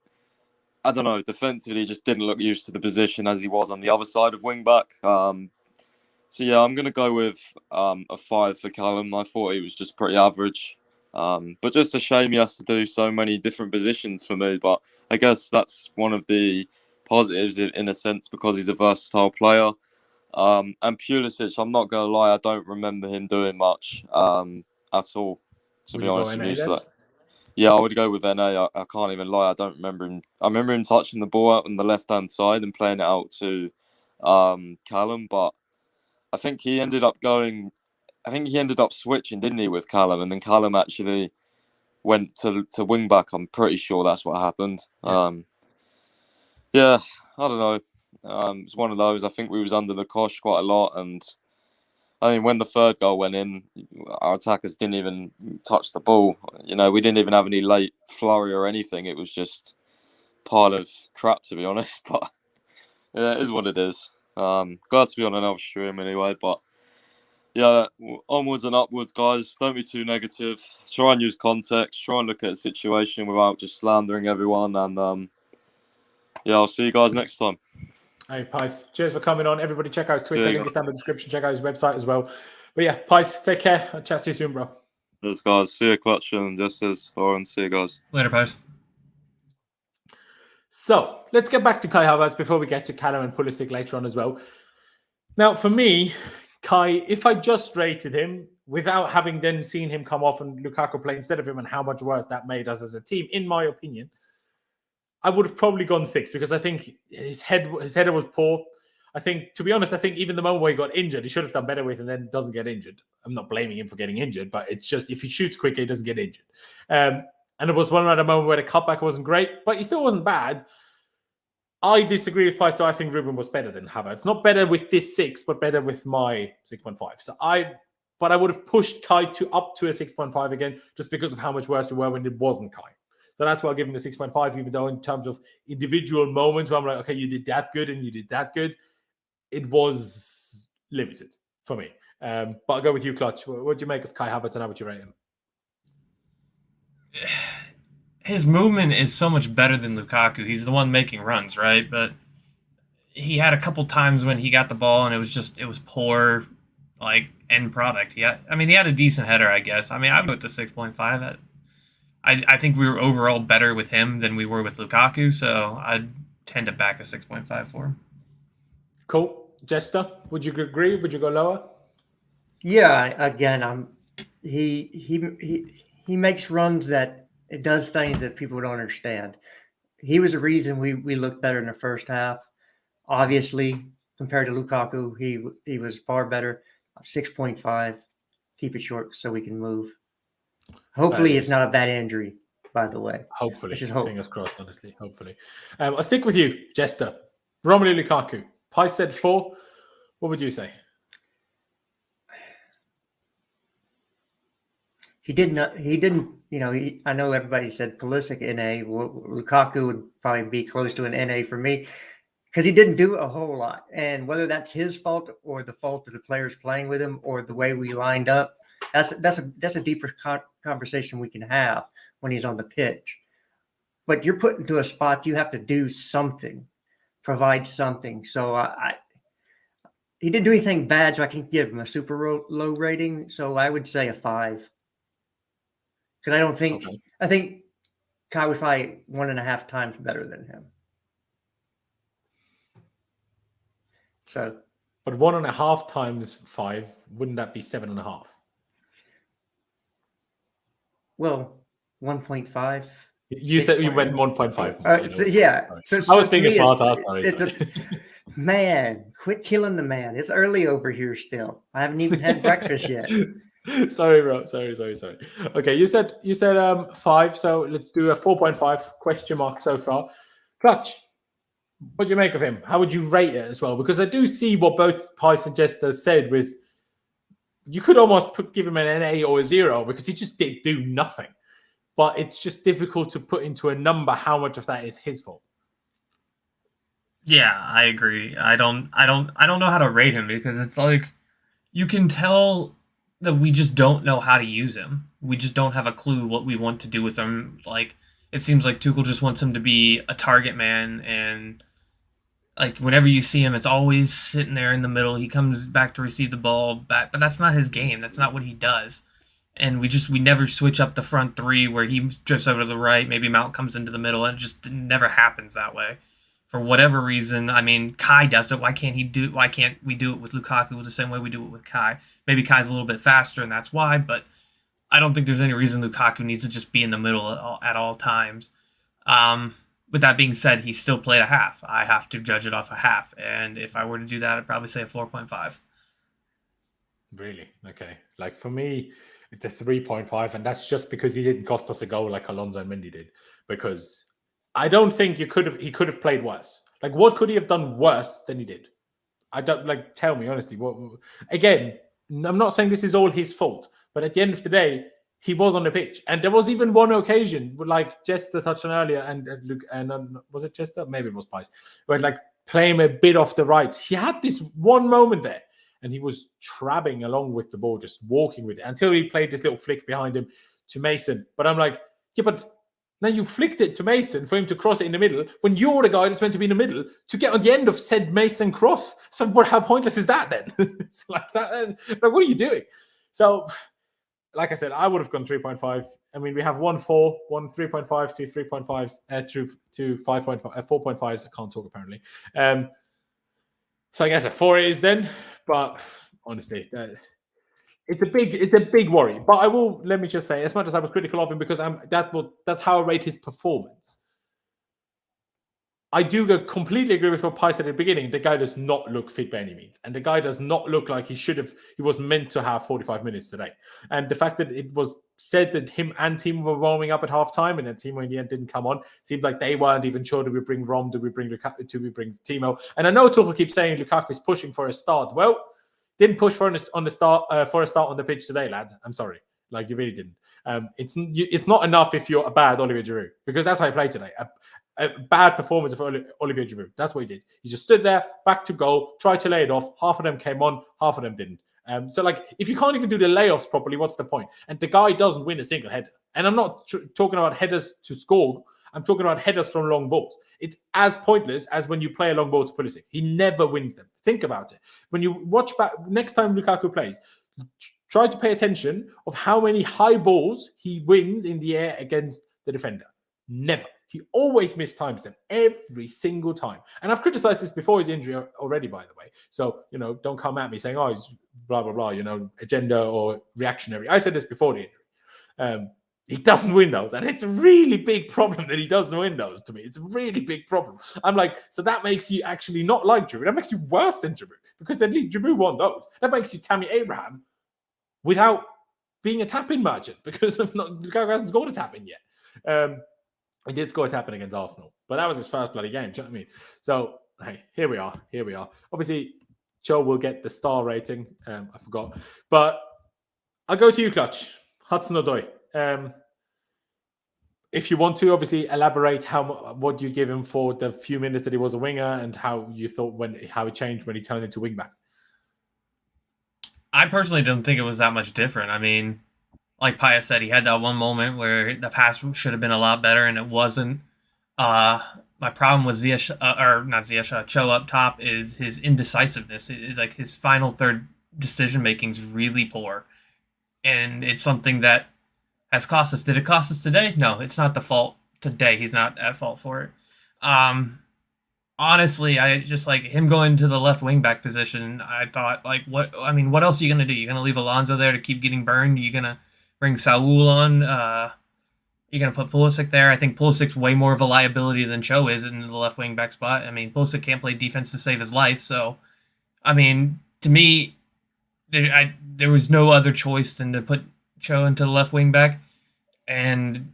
I don't know, defensively he just didn't look used to the position as he was on the other side of wing back. So yeah, I'm going to go with a 5 for Callum. I thought he was just pretty average. But just a shame he has to do so many different positions for me. But I guess that's one of the positives in a sense because he's a versatile player. And Pulisic, I'm not going to lie, I don't remember him doing much at all, to be honest with you. So yeah, I would go with NA. I can't even lie, I don't remember him. I remember him touching the ball out on the left-hand side and playing it out to Callum, but I think he ended up switching, didn't he, with Callum, and then Callum actually went to wing back. I'm pretty sure that's what happened. Yeah, I don't know. It's one of those. I think we was under the cosh quite a lot, and I mean, when the third goal went in, our attackers didn't even touch the ball. We didn't even have any late flurry or anything. It was just pile of crap, to be honest. But yeah, it is what it is. Glad to be on another stream anyway, but Yeah, onwards and upwards, guys. Don't be too negative. Try and use context. Try and look at a situation without just slandering everyone. And yeah, I'll see you guys next time. Hey, Pice, cheers for coming on. Everybody check out his Twitter, Cheers. link is down in the description. Check out his website as well. But yeah, Pice, take care. I'll chat to you soon, bro. Cheers, guys. See you, Clutch and Jesters. Laurenz, see you guys. Later, Pies. So let's get back to Kai Havertz before we get to Callum and Pulisic later on as well. Now, for me, Kai, if I just rated him without having then seen him come off and Lukaku play instead of him and how much worse that made us as a team, in my opinion, I would have probably gone 6 because I think his header was poor. I think, to be honest, I think even the moment where he got injured, he should have done better with and then doesn't get injured. I'm not blaming him for getting injured, but it's just if he shoots quicker, he doesn't get injured. And it was one other moment where the cutback wasn't great, but he still wasn't bad. I disagree with Price, though. I think Ruben was better than Havertz. Not better with this 6, but better with my 6.5. But I would have pushed Kai up to a 6.5 again, just because of how much worse we were when it wasn't Kai. So that's why I give him a 6.5, even though in terms of individual moments where I'm like, okay, you did that good and you did that good, it was limited for me. But I'll go with you, Clutch. What do you make of Kai Havertz and how would you rate him? His movement is so much better than Lukaku. He's the one making runs, right? But he had a couple times when he got the ball and it was poor, like, end product. He had a decent header, I guess. I mean, I went to 6.5. I think we were overall better with him than we were with Lukaku, so I'd tend to back a 6.5 for him. Cool. Jester, would you agree? Would you go lower? Yeah, again, he makes runs that it does things that people don't understand. He was the reason we looked better in the first half. Obviously, compared to Lukaku, he was far better. 6.5. Keep it short so we can move. Hopefully, it's not a bad injury, by the way. Hopefully. Just hope. Fingers crossed, honestly. Hopefully. I'll stick with you, Jester. Romelu Lukaku. Pi said 4. What would you say? He didn't, I know everybody said Pulisic NA. Lukaku would probably be close to an NA for me because he didn't do a whole lot. And whether that's his fault or the fault of the players playing with him or the way we lined up, that's a deeper conversation we can have when he's on the pitch. But you're put into a spot, you have to do something, provide something. So he didn't do anything bad, so I can give him a super low rating. So I would say a 5. Because I don't think I think Kai was probably 1.5 times better than him. So, but 1.5 times 5, wouldn't that be 7.5? Well, 1.5. You said you went 1.5. So, yeah. So I was thinking Sparta. Sorry. Man, quit killing the man. It's early over here still. I haven't even had breakfast yet. Sorry, bro. Sorry. Okay, you said 5, so let's do a 4.5 question mark so far. Clutch, what do you make of him? How would you rate it as well? Because I do see what both Pice and Jester said with you could almost give him an NA or a 0 because he just did do nothing. But it's just difficult to put into a number how much of that is his fault. Yeah, I agree. I don't know how to rate him because it's like you can tell that we just don't know how to use him. We just don't have a clue what we want to do with him. Like it seems like Tuchel just wants him to be a target man, and like whenever you see him, it's always sitting there in the middle. He comes back to receive the ball back, but that's not his game. That's not what he does. And we never switch up the front three where he drifts over to the right. Maybe Mount comes into the middle, and it just never happens that way. For whatever reason, I mean, Kai does it. Why can't we do it with Lukaku the same way we do it with Kai? Maybe Kai's a little bit faster, and that's why. But I don't think there's any reason Lukaku needs to just be in the middle at all times. With that being said, he still played a half. I have to judge it off a half, and if I were to do that, I'd probably say a 4.5. Really? Okay. Like for me, it's a 3.5, and that's just because he didn't cost us a goal like Alonso and Mendy did. Because I don't think he could have played worse. Like, what could he have done worse than he did? I don't tell me honestly. Again, I'm not saying this is all his fault, but at the end of the day, he was on the pitch, and there was even one occasion, like Jester touched on earlier, and was it Jester? Maybe it was Pice, where like playing a bit off the right. He had this one moment there, and he was trabbing along with the ball, just walking with it until he played this little flick behind him to Mason. But I'm like, yeah, but now you flicked it to Mason for him to cross it in the middle when you're the guy that's meant to be in the middle to get on the end of said Mason cross. So how pointless is that then? It's like that. Like, what are you doing? So, like I said, I would have gone 3.5. I mean, we have 1.4, 1 3.5, 2 3.5s, through to 5.5, 4.5s. I can't talk apparently. So I guess a 4 it is then. But honestly, it's a big worry. But let me just say, as much as I was critical of him, because that's how I rate his performance. I do completely agree with what Pi said at the beginning. The guy does not look fit by any means. And the guy does not look like he was meant to have 45 minutes today. And the fact that it was said that him and Timo were warming up at halftime and then Timo in the end didn't come on, seemed like they weren't even sure, do we bring Rom, do we bring Lukaku, do we bring Timo? And I know Tuchel keeps saying Lukaku is pushing for a start. Well, didn't push for a start on the pitch today, lad. I'm sorry. Like, you really didn't. It's not enough if you're a bad Olivier Giroud, because that's how he played today. A bad performance of Olivier Giroud. That's what he did. He just stood there, back to goal, tried to lay it off. Half of them came on, half of them didn't. So, like, if you can't even do the layoffs properly, what's the point? And the guy doesn't win a single header. And I'm not talking about headers to score. I'm talking about headers from long balls. It's as pointless as when you play a long ball to Pulisic. He never wins them. Think about it. When you watch back, next time Lukaku plays, try to pay attention of how many high balls he wins in the air against the defender. Never. He always mistimes them every single time. And I've criticized this before his injury already, by the way. So, don't come at me saying, oh, he's blah, blah, blah, agenda or reactionary. I said this before the injury. He doesn't win those. And it's a really big problem that he doesn't win those to me. It's a really big problem. I'm like, so that makes you actually not like Giroud. That makes you worse than Giroud, because at least Giroud won those. That makes you Tammy Abraham without being a tap-in merchant, because Lukaku hasn't scored a tap-in yet. He did score a tap-in against Arsenal, but that was his first bloody game. Do you know what I mean? So, hey, here we are. Obviously, Joe will get the star rating. I forgot. But I'll go to you, Clutch. Hudson-Odoi. If you want to, obviously, elaborate what you give him for the few minutes that he was a winger and how you thought how it changed when he turned into wingback. I personally don't think it was that much different. I mean, like Pius said, he had that one moment where the pass should have been a lot better, and it wasn't. My problem with Cho up top is his indecisiveness. It's like his final third decision making is really poor, and it's something that has cost us. Did it cost us today? No, it's not the fault today. He's not at fault for it. Honestly, I just like him going to the left wing back position. I thought, like, what else are you gonna do? You're gonna leave Alonso there to keep getting burned? You're gonna bring Saul on? You're gonna put Pulisic there? I think Pulisic's way more of a liability than Cho is in the left wing back spot. I mean, Pulisic can't play defense to save his life, so I mean, to me, there was no other choice than to put Cho into the left wing back, and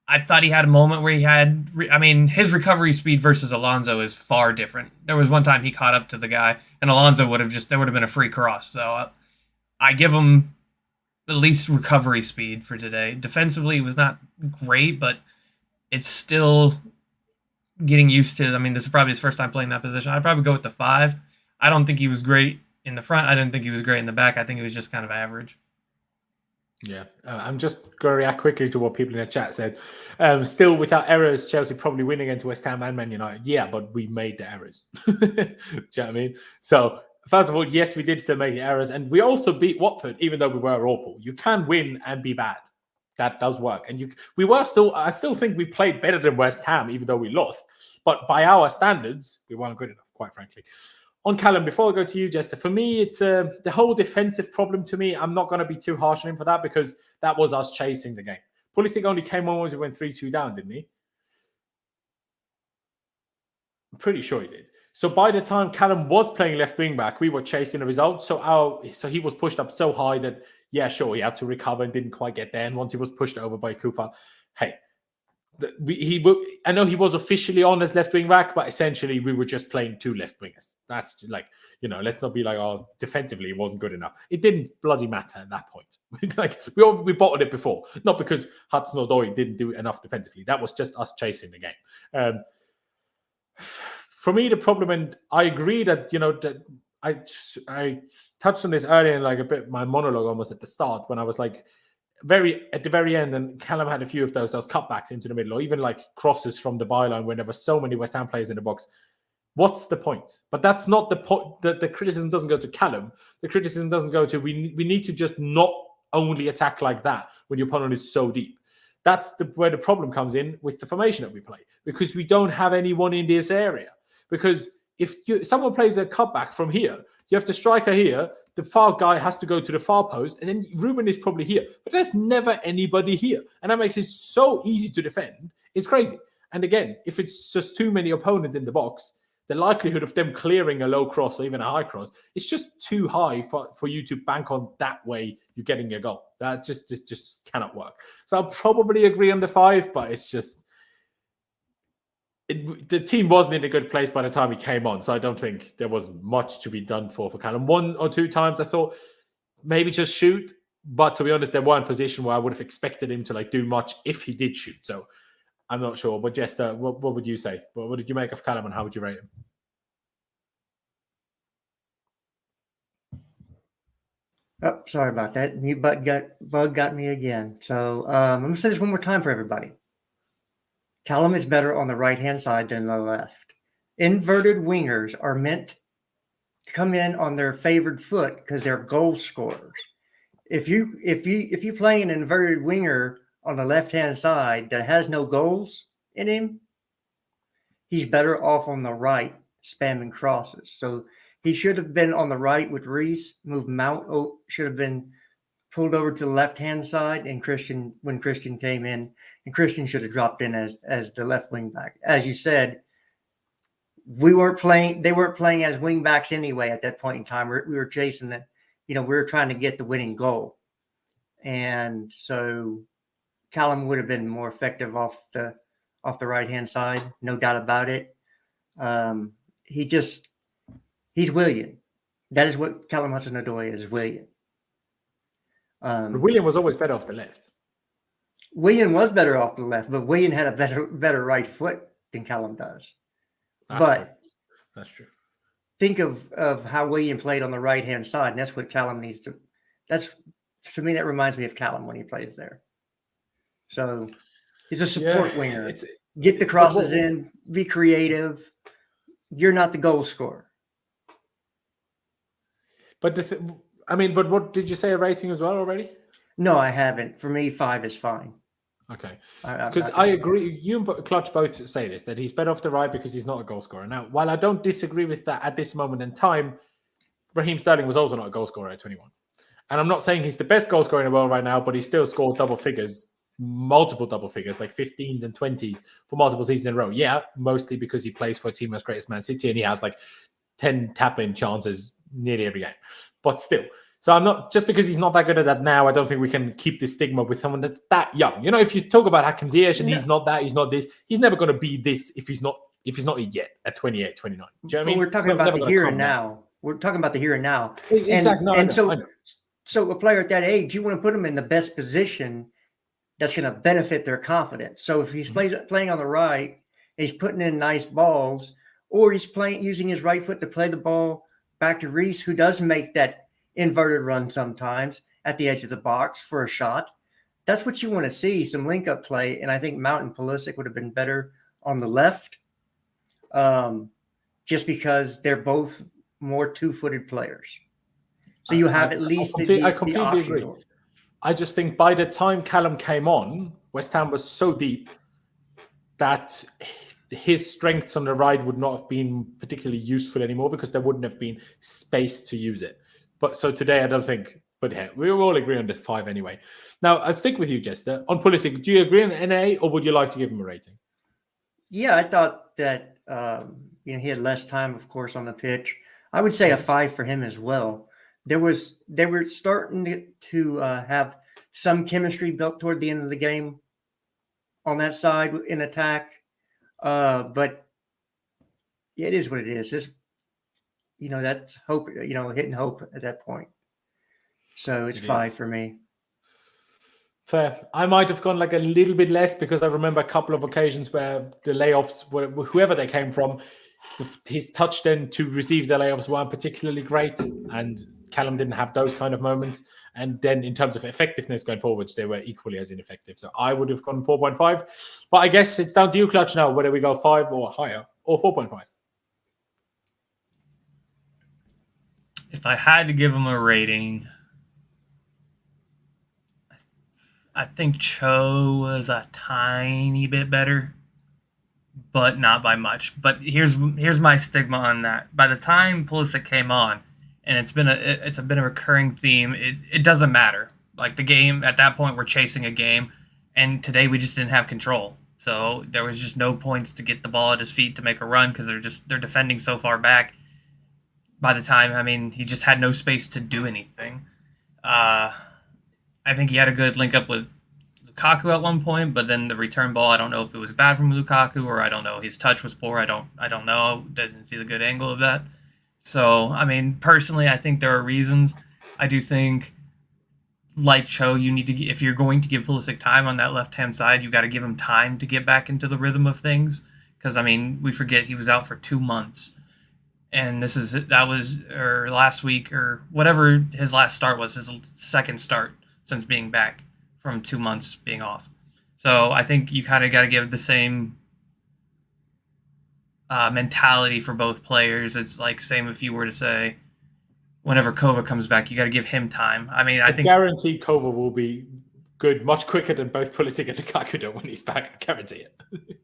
I thought he had a moment where his recovery speed versus Alonso is far different. There was one time he caught up to the guy, and Alonso there would have been a free cross. So I give him at least recovery speed for today. Defensively, it was not great, but it's still getting used to. I mean, this is probably his first time playing that position. I'd probably go with the 5. I don't think he was great in the front. I didn't think he was great in the back. I think he was just kind of average. Yeah, I'm just going to react quickly to what people in the chat said. Still, without errors, Chelsea probably win against West Ham and Man United. Yeah, but we made the errors. Do you know what I mean? So, first of all, yes, we did still make the errors, and we also beat Watford, even though we were awful. You can win and be bad. That does work. And I still think we played better than West Ham, even though we lost. But by our standards, we weren't good enough, quite frankly. On Callum, before I go to you, Jester, for me, it's the whole defensive problem to me. I'm not going to be too harsh on him for that, because that was us chasing the game. Pulisic only came on when we went 3-2 down, didn't he? I'm pretty sure he did. So by the time Callum was playing left wing back, we were chasing the result. So he was pushed up so high that, yeah, sure, he had to recover and didn't quite get there. And once he was pushed over by Kufa, hey, I know he was officially on as left wing back, but essentially we were just playing 2 left wingers. That's like, let's not be like, oh, defensively it wasn't good enough. It didn't bloody matter at that point. we bottled it before, not because Hudson-Odoi didn't do enough defensively. That was just us chasing the game. For me, the problem, and I agree that, that I touched on this earlier in like a bit my monologue almost at the start when I was like at the very end, and Callum had a few of those cutbacks into the middle, or even like crosses from the byline when there were so many West Ham players in the box. What's the point? But that's not the point. The criticism doesn't go to Callum. The criticism doesn't go to we need to just not only attack like that when your opponent is so deep. That's where the problem comes in with the formation that we play, because we don't have anyone in this area. Because if someone plays a cutback from here, you have the striker here, the far guy has to go to the far post, and then Ruben is probably here. But there's never anybody here. And that makes it so easy to defend. It's crazy. And again, if it's just too many opponents in the box, the likelihood of them clearing a low cross or even a high cross is just too high for you to bank on that way you're getting a goal. That just cannot work. So I'll probably agree on the 5, but it's just... the team wasn't in a good place by the time he came on, so I don't think there was much to be done for Callum. 1 or 2 times I thought maybe just shoot, but to be honest, there weren't position where I would have expected him to like do much if he did shoot. So I'm not sure. But Jester, what would you say? What did you make of Callum and how would you rate him? Oh, sorry about that. Mute bug got me again. So I'm going to say this one more time for everybody. Callum is better on the right-hand side than the left. Inverted wingers are meant to come in on their favored foot because they're goal scorers. If you play an inverted winger on the left-hand side that has no goals in him, he's better off on the right spamming crosses. So he should have been on the right with Reece. Mount should have been pulled over to the left-hand side, and when Christian came in, and Christian should have dropped in as the left wing back. As you said, they weren't playing as wing backs anyway at that point in time. We were chasing it. We were trying to get the winning goal. And so Callum would have been more effective off the right-hand side, no doubt about it. He's William. That is what Callum Hudson-Odoi is, William. William was always better off the left. William was better off the left, but William had a better right foot than Callum does. That's true. Think of how William played on the right-hand side, and that's what Callum needs to. To me, that reminds me of Callum when he plays there. So he's a support winger. Get the crosses in, be creative. You're not the goal scorer. But but what did you say a rating as well already? No, I haven't. For me, 5 is fine. Okay. Because I agree. You and Clutch both say this, that he's better off the right because he's not a goal scorer. Now, while I don't disagree with that at this moment in time, Raheem Sterling was also not a goal scorer at 21. And I'm not saying he's the best goal scorer in the world right now, but he still scored double figures, multiple double figures, like 15s and 20s for multiple seasons in a row. Yeah, mostly because he plays for a team as great as Man City and he has like 10 tap-in chances nearly every game. But still. So I'm not, just because he's not that good at that now, I don't think we can keep this stigma with someone that's that young. If you talk about Hakim Ziyech and he's not that, he's not this, he's never going to be this if he's not it yet at 28, 29. Do you know what I mean? We're talking about the here and now. We're talking about the here and now. Exactly. So a player at that age, you want to put him in the best position that's going to benefit their confidence. So if he's playing on the right, he's putting in nice balls, or he's using his right foot to play the ball back to Reece, who does make that inverted run sometimes at the edge of the box for a shot. That's what you want to see, some link-up play. And I think Mount and Pulisic would have been better on the left, just because they're both more two-footed players. So you have at least I completely agree. I just think by the time Callum came on, West Ham was so deep that his strengths on the right would not have been particularly useful anymore because there wouldn't have been space to use it. But so today, I don't think, but yeah, we all agree on this 5 anyway. Now, I'll stick with you, Jester. On Pulisic, do you agree on NA or would you like to give him a rating? Yeah, I thought that he had less time, of course, on the pitch. I would say a 5 for him as well. They were starting to have some chemistry built toward the end of the game on that side in attack. But it is what it is. That's hope, hitting hope at that point. So it's 5 for me. Fair. I might have gone like a little bit less because I remember a couple of occasions where the layoffs, whoever they came from, his touch then to receive the layups weren't particularly great, and Callum didn't have those kind of moments. And then in terms of effectiveness going forwards, they were equally as ineffective. So I would have gone 4.5. But I guess it's down to you, Clutch, now, whether we go 5 or higher or 4.5. If I had to give him a rating, I think Cho was a tiny bit better, but not by much. But here's my stigma on that. By the time Pulisic came on, and it's been a recurring theme, it doesn't matter. Like, the game, at that point, we're chasing a game, and today we just didn't have control. So there was just no points to get the ball at his feet to make a run because they're defending so far back. By the time, I mean, he just had no space to do anything. I think he had a good link up with Lukaku at one point, but then the return ball, I don't know if it was bad from Lukaku, or I don't know, his touch was poor. I don't know. Didn't see the good angle of that. So, I mean, personally, I think there are reasons. I do think, like Cho, you need to, if you're going to give Pulisic time on that left-hand side, you got to give him time to get back into the rhythm of things. Because, I mean, we forget he was out for 2 months. And that was last week, or whatever his last start was, his second start since being back from 2 months being off. So I think you kind of got to give the same mentality for both players. It's like same if you were to say, whenever Kova comes back, you got to give him time. I mean, I think guarantee Kova will be good much quicker than both Pulisic and Lukaku do when he's back. I guarantee it.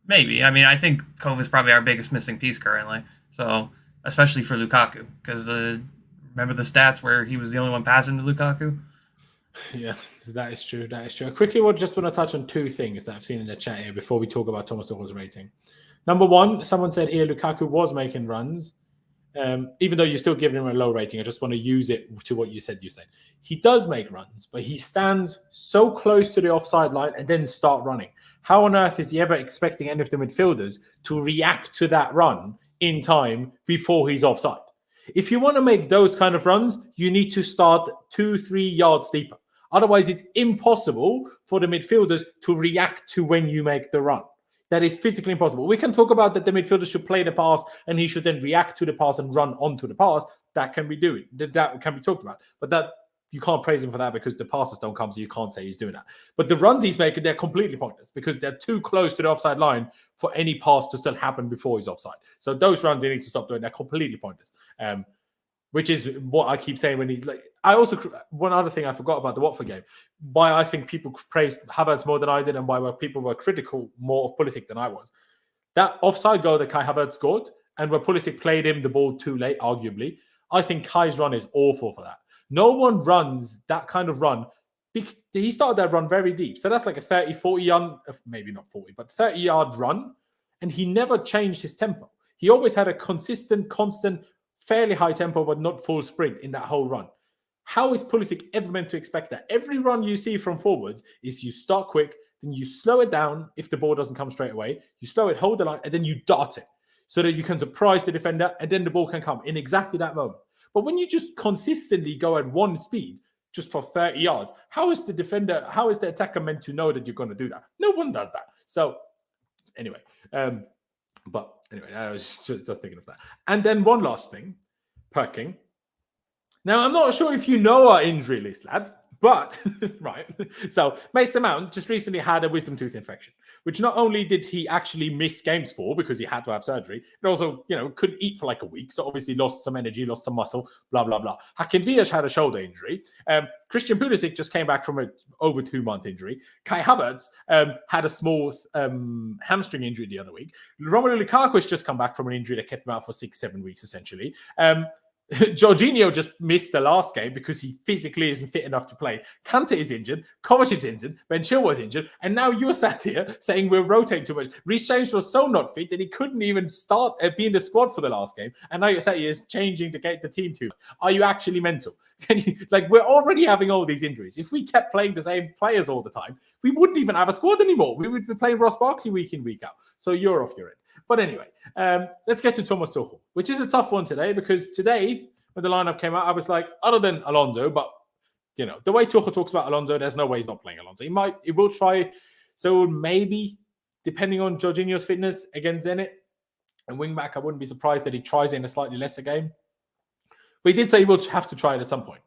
Maybe. I mean, I think Kova's probably our biggest missing piece currently. So, especially for Lukaku, because remember the stats where he was the only one passing to Lukaku? Yeah, that is true. That is true. Quickly, I just want to touch on 2 things that I've seen in the chat here before we talk about Thomas Tuchel's rating. Number 1, someone said here Lukaku was making runs. Even though you're still giving him a low rating, I just want to use it to what you said. He does make runs, but he stands so close to the offside line and then start running. How on earth is he ever expecting any of the midfielders to react to that run in time before he's offside? If you want to make those kind of runs, you need to start 2-3 yards deeper. Otherwise, it's impossible for the midfielders to react to when you make the run. That is physically impossible. We can talk about that the midfielder should play the pass and he should then react to the pass and run onto the pass. That can be doing. That can be talked about. But that you can't praise him for that because the passes don't come, so you can't say he's doing that. But the runs he's making, they're completely pointless because they're too close to the offside line for any pass to still happen before he's offside. So those runs he needs to stop doing. They're completely pointless. Which is what I keep saying when he like. I also, one other thing I forgot about the Watford game, why I think people praised Havertz more than I did and why people were critical more of Pulisic than I was. That offside goal that Kai Havertz scored, and where Pulisic played him the ball too late, arguably, I think Kai's run is awful for that. No one runs that kind of run. He started that run very deep. So that's like a 30, 40 yard, maybe not 40, but 30-yard run. And he never changed his tempo. He always had a consistent, constant, fairly high tempo, but not full sprint in that whole run. How is Pulisic ever meant to expect that? Every run you see from forwards is you start quick, then you slow it down if the ball doesn't come straight away. You slow it, hold the line, and then you dart it so that you can surprise the defender, and then the ball can come in exactly that moment. But when you just consistently go at one speed, just for 30 yards, how is the attacker meant to know that you're going to do that? No one does that. So anyway, I was just thinking of that. And then one last thing, Perking. Now, I'm not sure if you know our injury list, lad, but, right. So, Mason Mount just recently had a wisdom tooth infection, which not only did he actually miss games for because he had to have surgery, but also, couldn't eat for like a week. So, obviously lost some energy, lost some muscle, blah, blah, blah. Hakim Ziyech had a shoulder injury. Christian Pulisic just came back from an over 2-month injury. Kai Havertz had a small hamstring injury the other week. Romelu Lukaku has just come back from an injury that kept him out for 6-7 weeks, essentially. Jorginho just missed the last game because he physically isn't fit enough to play. Kante is injured. Kovacic is injured. Ben Chilwell is injured. And now you're sat here saying we're rotating too much. Reece James was so not fit that he couldn't even start be in the squad for the last game. And now you're sat here changing the team too. Are you actually mental? We're already having all these injuries. If we kept playing the same players all the time, we wouldn't even have a squad anymore. We would be playing Ross Barkley week in, week out. So you're off your end. But anyway, let's get to Thomas Tuchel, which is a tough one today because today, when the lineup came out, I was like, other than Alonso, but, the way Tuchel talks about Alonso, there's no way he's not playing Alonso. He will try. So maybe, depending on Jorginho's fitness against Zenit, and wing back. I wouldn't be surprised that he tries it in a slightly lesser game. But he did say he will have to try it at some point.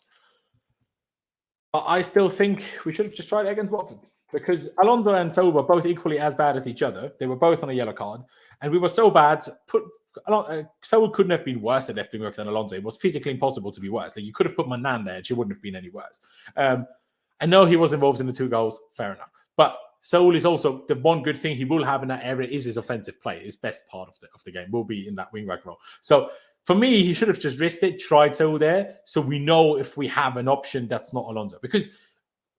But I still think we should have just tried it against Watford. Because Alonso and Silva were both equally as bad as each other. They were both on a yellow card. And we were so bad. Silva couldn't have been worse at left wing work than Alonso. It was physically impossible to be worse. Like, you could have put Manan there and she wouldn't have been any worse. I know he was involved in the 2 goals. Fair enough. But Saul is also the one good thing he will have in that area is his offensive play. His best part of the game will be in that wing back role. So for me, he should have just risked it, tried Saul there, so we know if we have an option that's not Alonso. Because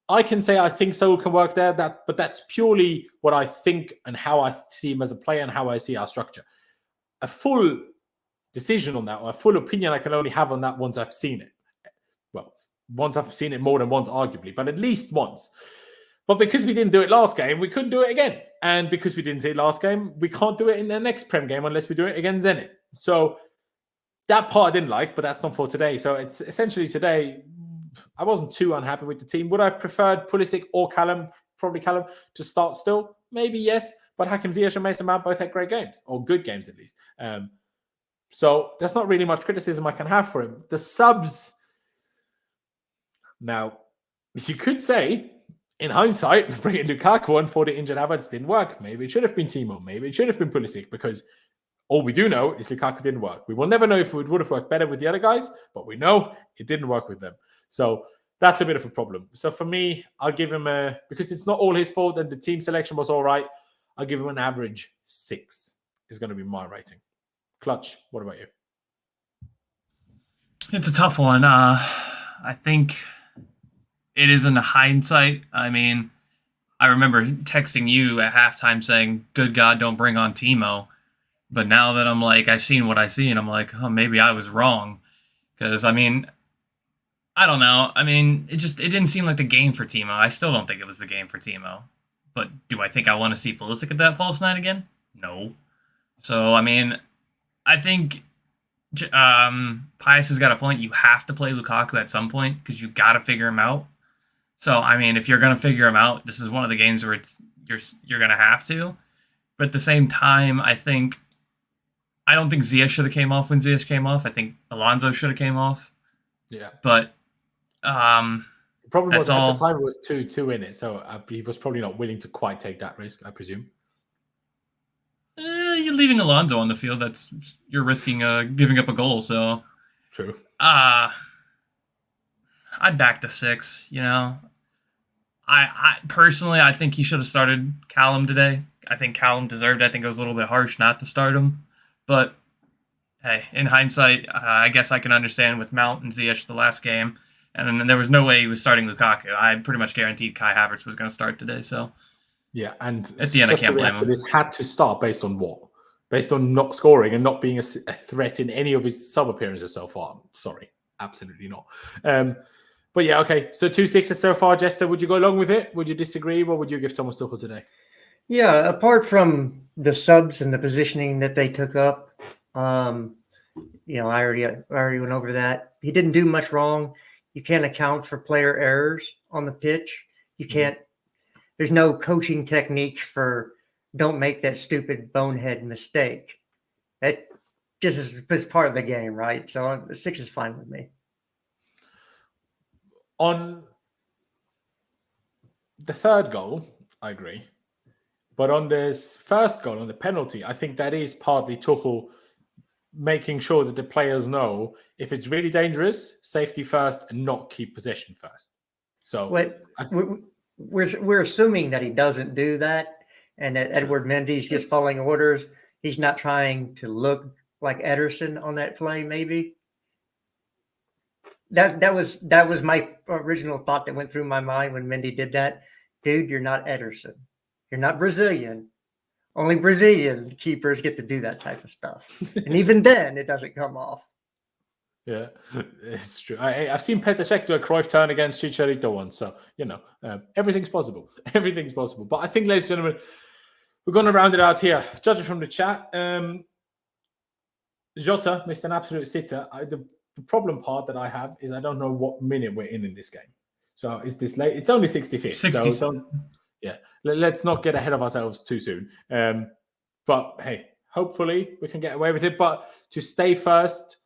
I can say I think Saul can work there, but that's purely what I think and how I see him as a player and how I see our structure. A full decision on that, or a full opinion I can only have on that once I've seen it. Well, once I've seen it more than once, arguably, but at least once. But because we didn't do it last game, we couldn't do it again. And because we didn't see it last game, we can't do it in the next Prem game unless we do it against Zenit. So that part I didn't like, but that's not for today. So it's essentially today, I wasn't too unhappy with the team. Would I have preferred Pulisic or Callum, probably Callum, to start still? Maybe yes. But Hakim, Ziyech and Mason Mount both had great games, or good games at least. So there's not really much criticism I can have for him. The subs, now, you could say, in hindsight, bringing Lukaku on for the injured Havertz didn't work. Maybe it should have been Timo. Maybe it should have been Pulisic, because all we do know is Lukaku didn't work. We will never know if it would have worked better with the other guys, but we know it didn't work with them. So that's a bit of a problem. So for me, I'll give him because it's not all his fault and the team selection was all right, I'll give him an average 6 is going to be my rating. Clutch, what about you? It's a tough one. I think it is in the hindsight. I mean, I remember texting you at halftime saying, good God, don't bring on Timo. But now that I'm like, I've seen what I see, and I'm like, oh, maybe I was wrong. Because, I mean, I don't know. I mean, it didn't seem like the game for Timo. I still don't think it was the game for Timo. But do I think I want to see Pulisic at that false 9 again? No. So, I mean, I think Pius has got a point. You have to play Lukaku at some point because you got to figure him out. So, I mean, if you're going to figure him out, this is one of the games where you're going to have to. But at the same time, I don't think Ziyech should have came off when Ziyech came off. I think Alonso should have came off. Yeah. But the problem was all. At the time it was 2-2 in it, so he was probably not willing to quite take that risk, I presume. You're leaving Alonso on the field. You're risking giving up a goal. So true. I'd back the 6. You know, I personally I think he should have started Callum today. I think Callum deserved it. I think it was a little bit harsh not to start him. But, hey, in hindsight, I guess I can understand with Mount and Ziyech the last game. And then there was no way he was starting Lukaku. I pretty much guaranteed Kai Havertz was going to start today. So, yeah, and at the end, I can't blame him. This had to start based on what? Based on not scoring and not being a threat in any of his sub-appearances so far. Sorry, absolutely not. But yeah, okay. So 2 6s so far, Jester. Would you go along with it? Would you disagree? What would you give Thomas Tuchel today? Yeah, apart from the subs and the positioning that they took up, you know, I already went over that. He didn't do much wrong. You can't account for player errors on the pitch. You can't. There's no coaching technique for don't make that stupid bonehead mistake. That just is part of the game, right? So 6 is fine with me. On the third goal, I agree. But on this first goal, on the penalty, I think that is partly Tuchel making sure that the players know if it's really dangerous, safety first and not keep possession first. So we're assuming that he doesn't do that and that Edouard Mendy's just following orders. He's not trying to look like Ederson on that play, maybe. That was my original thought that went through my mind when Mendy did that. Dude, you're not Ederson. You're not Brazilian. Only Brazilian keepers get to do that type of stuff. And even then, it doesn't come off. Yeah, it's true. I've seen Petr Cech do a Cruyff turn against Chicharito once. So, you know, everything's possible. Everything's possible. But I think, ladies and gentlemen, we're going to round it out here. Judging from the chat, Jota missed an absolute sitter. The problem part that I have is I don't know what minute we're in this game. So is this late? It's only 65th. 60. So yeah, let's not get ahead of ourselves too soon. But hey, Hopefully, we can get away with it. But to stay first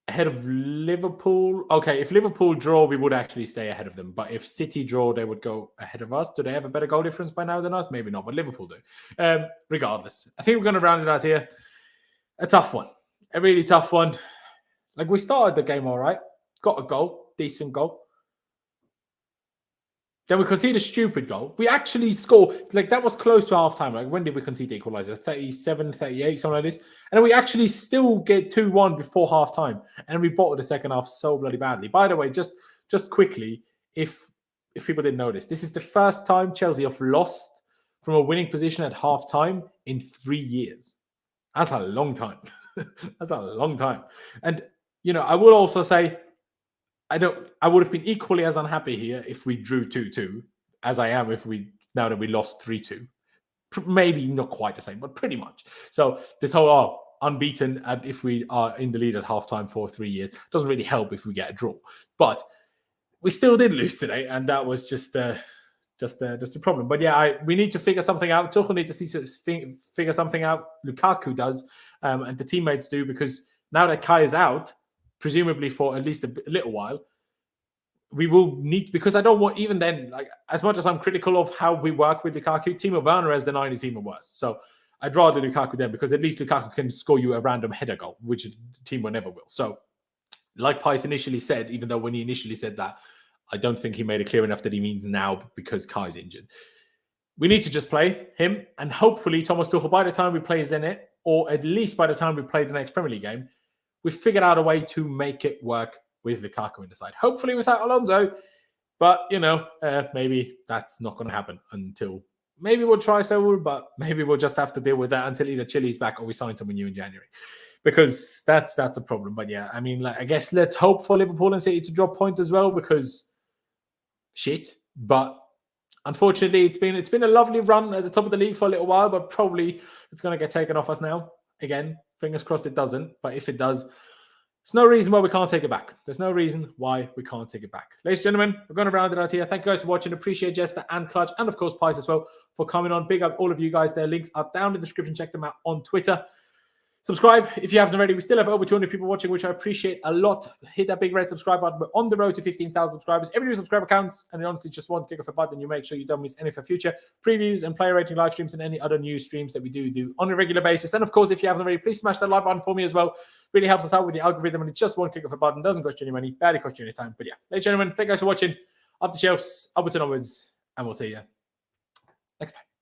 ahead of Liverpool. Okay, if Liverpool draw, we would actually stay ahead of them. But if City draw, they would go ahead of us. Do they have a better goal difference by now than us? Maybe not, but Liverpool do. Regardless, I think we're going to round it out here. A tough one. A really tough one. Like, we started the game all right. Got a goal. Decent goal. Then we concede a stupid goal. We actually score. Like, that was close to half time. Like, when did we concede the equalizer? 37, 38, something like this. And then we actually still get 2-1 before half time. And we bottled the second half so bloody badly. By the way, just quickly, if people didn't notice, this is the first time Chelsea have lost from a winning position at half time in 3 years. That's a long time. That's a long time. And, you know, I would also say, I would have been equally as unhappy here if we drew 2-2 as I am now that we lost 3-2. Maybe not quite the same, but pretty much. So this whole unbeaten, and if we are in the lead at halftime for 3 years, doesn't really help if we get a draw. But we still did lose today, and that was just a problem. But yeah, we need to figure something out. Tuchel needs to figure something out. Lukaku does, and the teammates do, because now that Kai is out, presumably for at least a little while, we will need, because I don't want, even then, like, as much as I'm critical of how we work with Lukaku, Timo Werner as the 9 is even worse. So I'd rather Lukaku then, because at least Lukaku can score you a random header goal, which Timo never will. So, like Pice initially said, even though when he initially said that, I don't think he made it clear enough that he means now because Kai's injured. We need to just play him, and hopefully Thomas Tuchel, by the time we play Zenit, or at least by the time we play the next Premier League game, we've figured out a way to make it work with Lukaku in the side. Hopefully without Alonso, but, you know, maybe that's not going to happen until, maybe we'll try Saul, but maybe we'll just have to deal with that until either Chile's back or we sign someone new in January, because that's a problem. But yeah, I mean, like, I guess let's hope for Liverpool and City to drop points as well, because shit. But unfortunately, it's been a lovely run at the top of the league for a little while, but probably it's going to get taken off us now. Again, fingers crossed it doesn't. But if it does, there's no reason why we can't take it back. There's no reason why we can't take it back. Ladies and gentlemen, we're going to round it out here. Thank you guys for watching. Appreciate Jester and Clutch, and of course Pice as well, for coming on. Big up all of you guys. Their links are down in the description. Check them out on Twitter. Subscribe if you haven't already. We still have over 200 people watching, which I appreciate a lot. Hit that big red subscribe button. We're on the road to 15,000 subscribers. Every new subscriber counts, and honestly, just one click of a button, you make sure you don't miss any of our future previews and player rating live streams and any other new streams that we do on a regular basis. And of course, if you haven't already, please smash that like button for me as well. Really helps us out with the algorithm, and it's just one click of a button. Doesn't cost you any money, barely cost you any time. But yeah, ladies and gentlemen, thank you guys for watching. Up the shelves, upwards and onwards, and we'll see you next time.